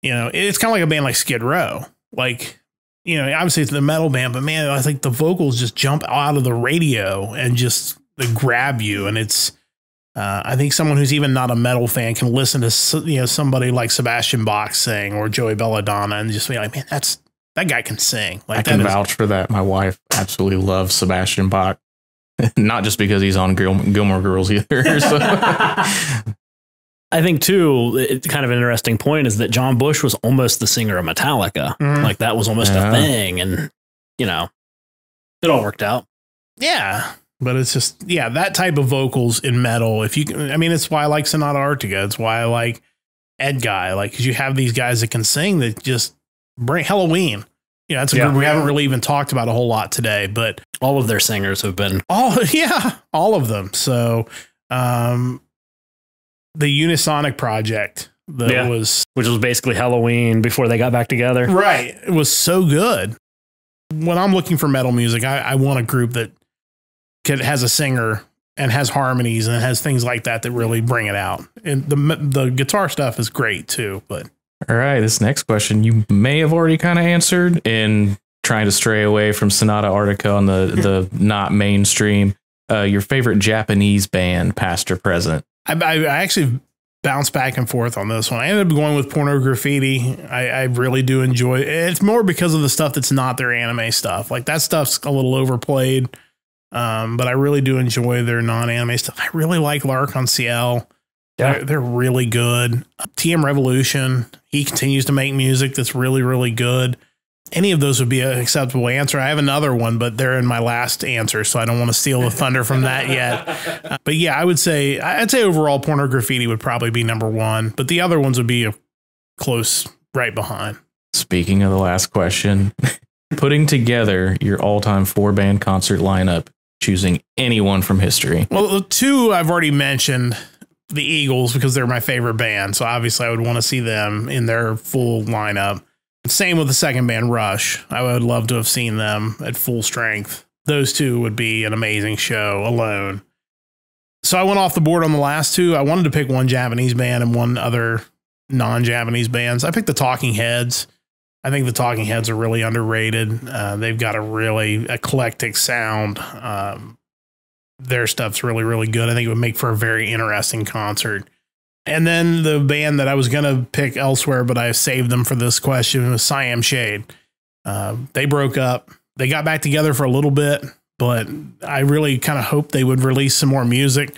it's kind of like a band like Skid Row. Like, obviously it's the metal band, but man, I think the vocals just jump out of the radio and just they grab you. And it's, I think someone who's even not a metal fan can listen to, somebody like Sebastian Bach sing or Joey Belladonna and just be like, man, that guy can sing. Like, I can vouch for that. My wife absolutely loves Sebastian Bach. Not just because he's on Gilmore Girls either. So. I think too, it's kind of an interesting point is that John Bush was almost the singer of Metallica. Like that was almost a thing. And, it all worked out. Yeah. But it's just, that type of vocals in metal. It's why I like Sonata Arctica. It's why I like Ed Guy. Like, cause you have these guys that can sing that just bring Halloween. That's a group we haven't really even talked about a whole lot today, but all of their singers have been all of them. So, the Unisonic Project which was basically Halloween before they got back together. Right. It was so good. When I'm looking for metal music, I want a group that has a singer and has harmonies and has things like that really bring it out. And the guitar stuff is great too, but. All right, this next question you may have already kind of answered in trying to stray away from Sonata Arctica on the not mainstream. Your favorite Japanese band, past or present? I actually bounced back and forth on this one. I ended up going with Pornograffiti. I really do enjoy it. It's more because of the stuff that's not their anime stuff. Like that stuff's a little overplayed, but I really do enjoy their non-anime stuff. I really like L'Arc-en-Ciel. They're really good. TM Revolution, he continues to make music that's really, really good. Any of those would be an acceptable answer. I have another one, but they're in my last answer, so I don't want to steal the thunder from that yet. But yeah, I'd say overall Pornograffiti would probably be number one, but the other ones would be a close right behind. Speaking of the last question, putting together your all-time 4-band concert lineup, choosing anyone from history. Well, the two I've already mentioned, the Eagles, because they're my favorite band. So obviously I would want to see them in their full lineup. Same with the second band, Rush. I would love to have seen them at full strength. Those two would be an amazing show alone. So I went off the board on the last two. I wanted to pick one Japanese band and one other non-Japanese bands. I picked the Talking Heads. I think the Talking Heads are really underrated. They've got a really eclectic sound. Their stuff's really, really good. I think it would make for a very interesting concert. And then the band that I was going to pick elsewhere, but I saved them for this question, was Siam Shade. They broke up. They got back together for a little bit, but I really kind of hoped they would release some more music.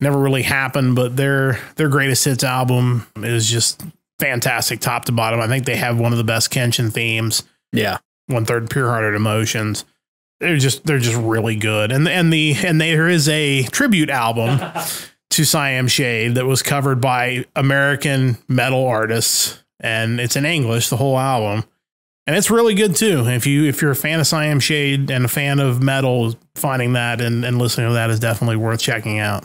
Never really happened, but their greatest hits album is just fantastic top to bottom. I think they have one of the best Kenshin themes. Yeah. 1/3 Pure Hearted Emotions. They're just really good. And there is a tribute album to Siam Shade that was covered by American metal artists, and it's in English, the whole album. And it's really good too. If you're a fan of Siam Shade and a fan of metal, finding that and listening to that is definitely worth checking out.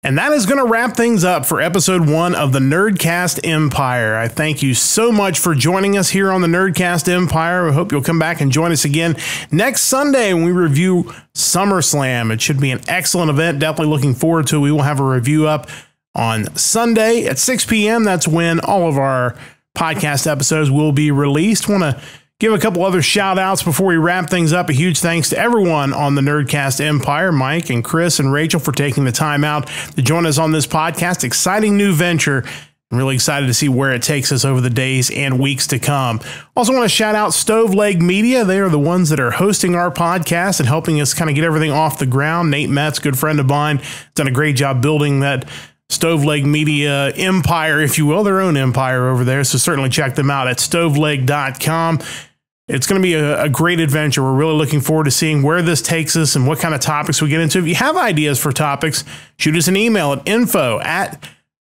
And that is going to wrap things up for episode 1 of the Nerdcast Empire. I thank you so much for joining us here on the Nerdcast Empire. I hope you'll come back and join us again next Sunday when we review SummerSlam. It should be an excellent event. Definitely looking forward to it. We will have a review up on Sunday at 6 p.m. That's when all of our podcast episodes will be released. Want to give a couple other shout outs before we wrap things up. A huge thanks to everyone on the Nerdcast Empire, Mike and Chris and Rachel, for taking the time out to join us on this podcast. Exciting new venture. I'm really excited to see where it takes us over the days and weeks to come. Also want to shout out Stove Leg Media. They are the ones that are hosting our podcast and helping us kind of get everything off the ground. Nate Metz, good friend of mine, done a great job building that Stove Leg Media empire, if you will, their own empire over there. So certainly check them out at stoveleg.com. It's going to be a great adventure. We're really looking forward to seeing where this takes us and what kind of topics we get into. If you have ideas for topics, shoot us an email at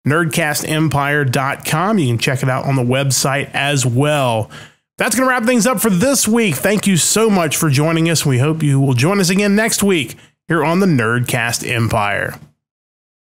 nerdcastempire.com. You can check it out on the website as well. That's going to wrap things up for this week. Thank you so much for joining us. We hope you will join us again next week here on the Nerdcast Empire.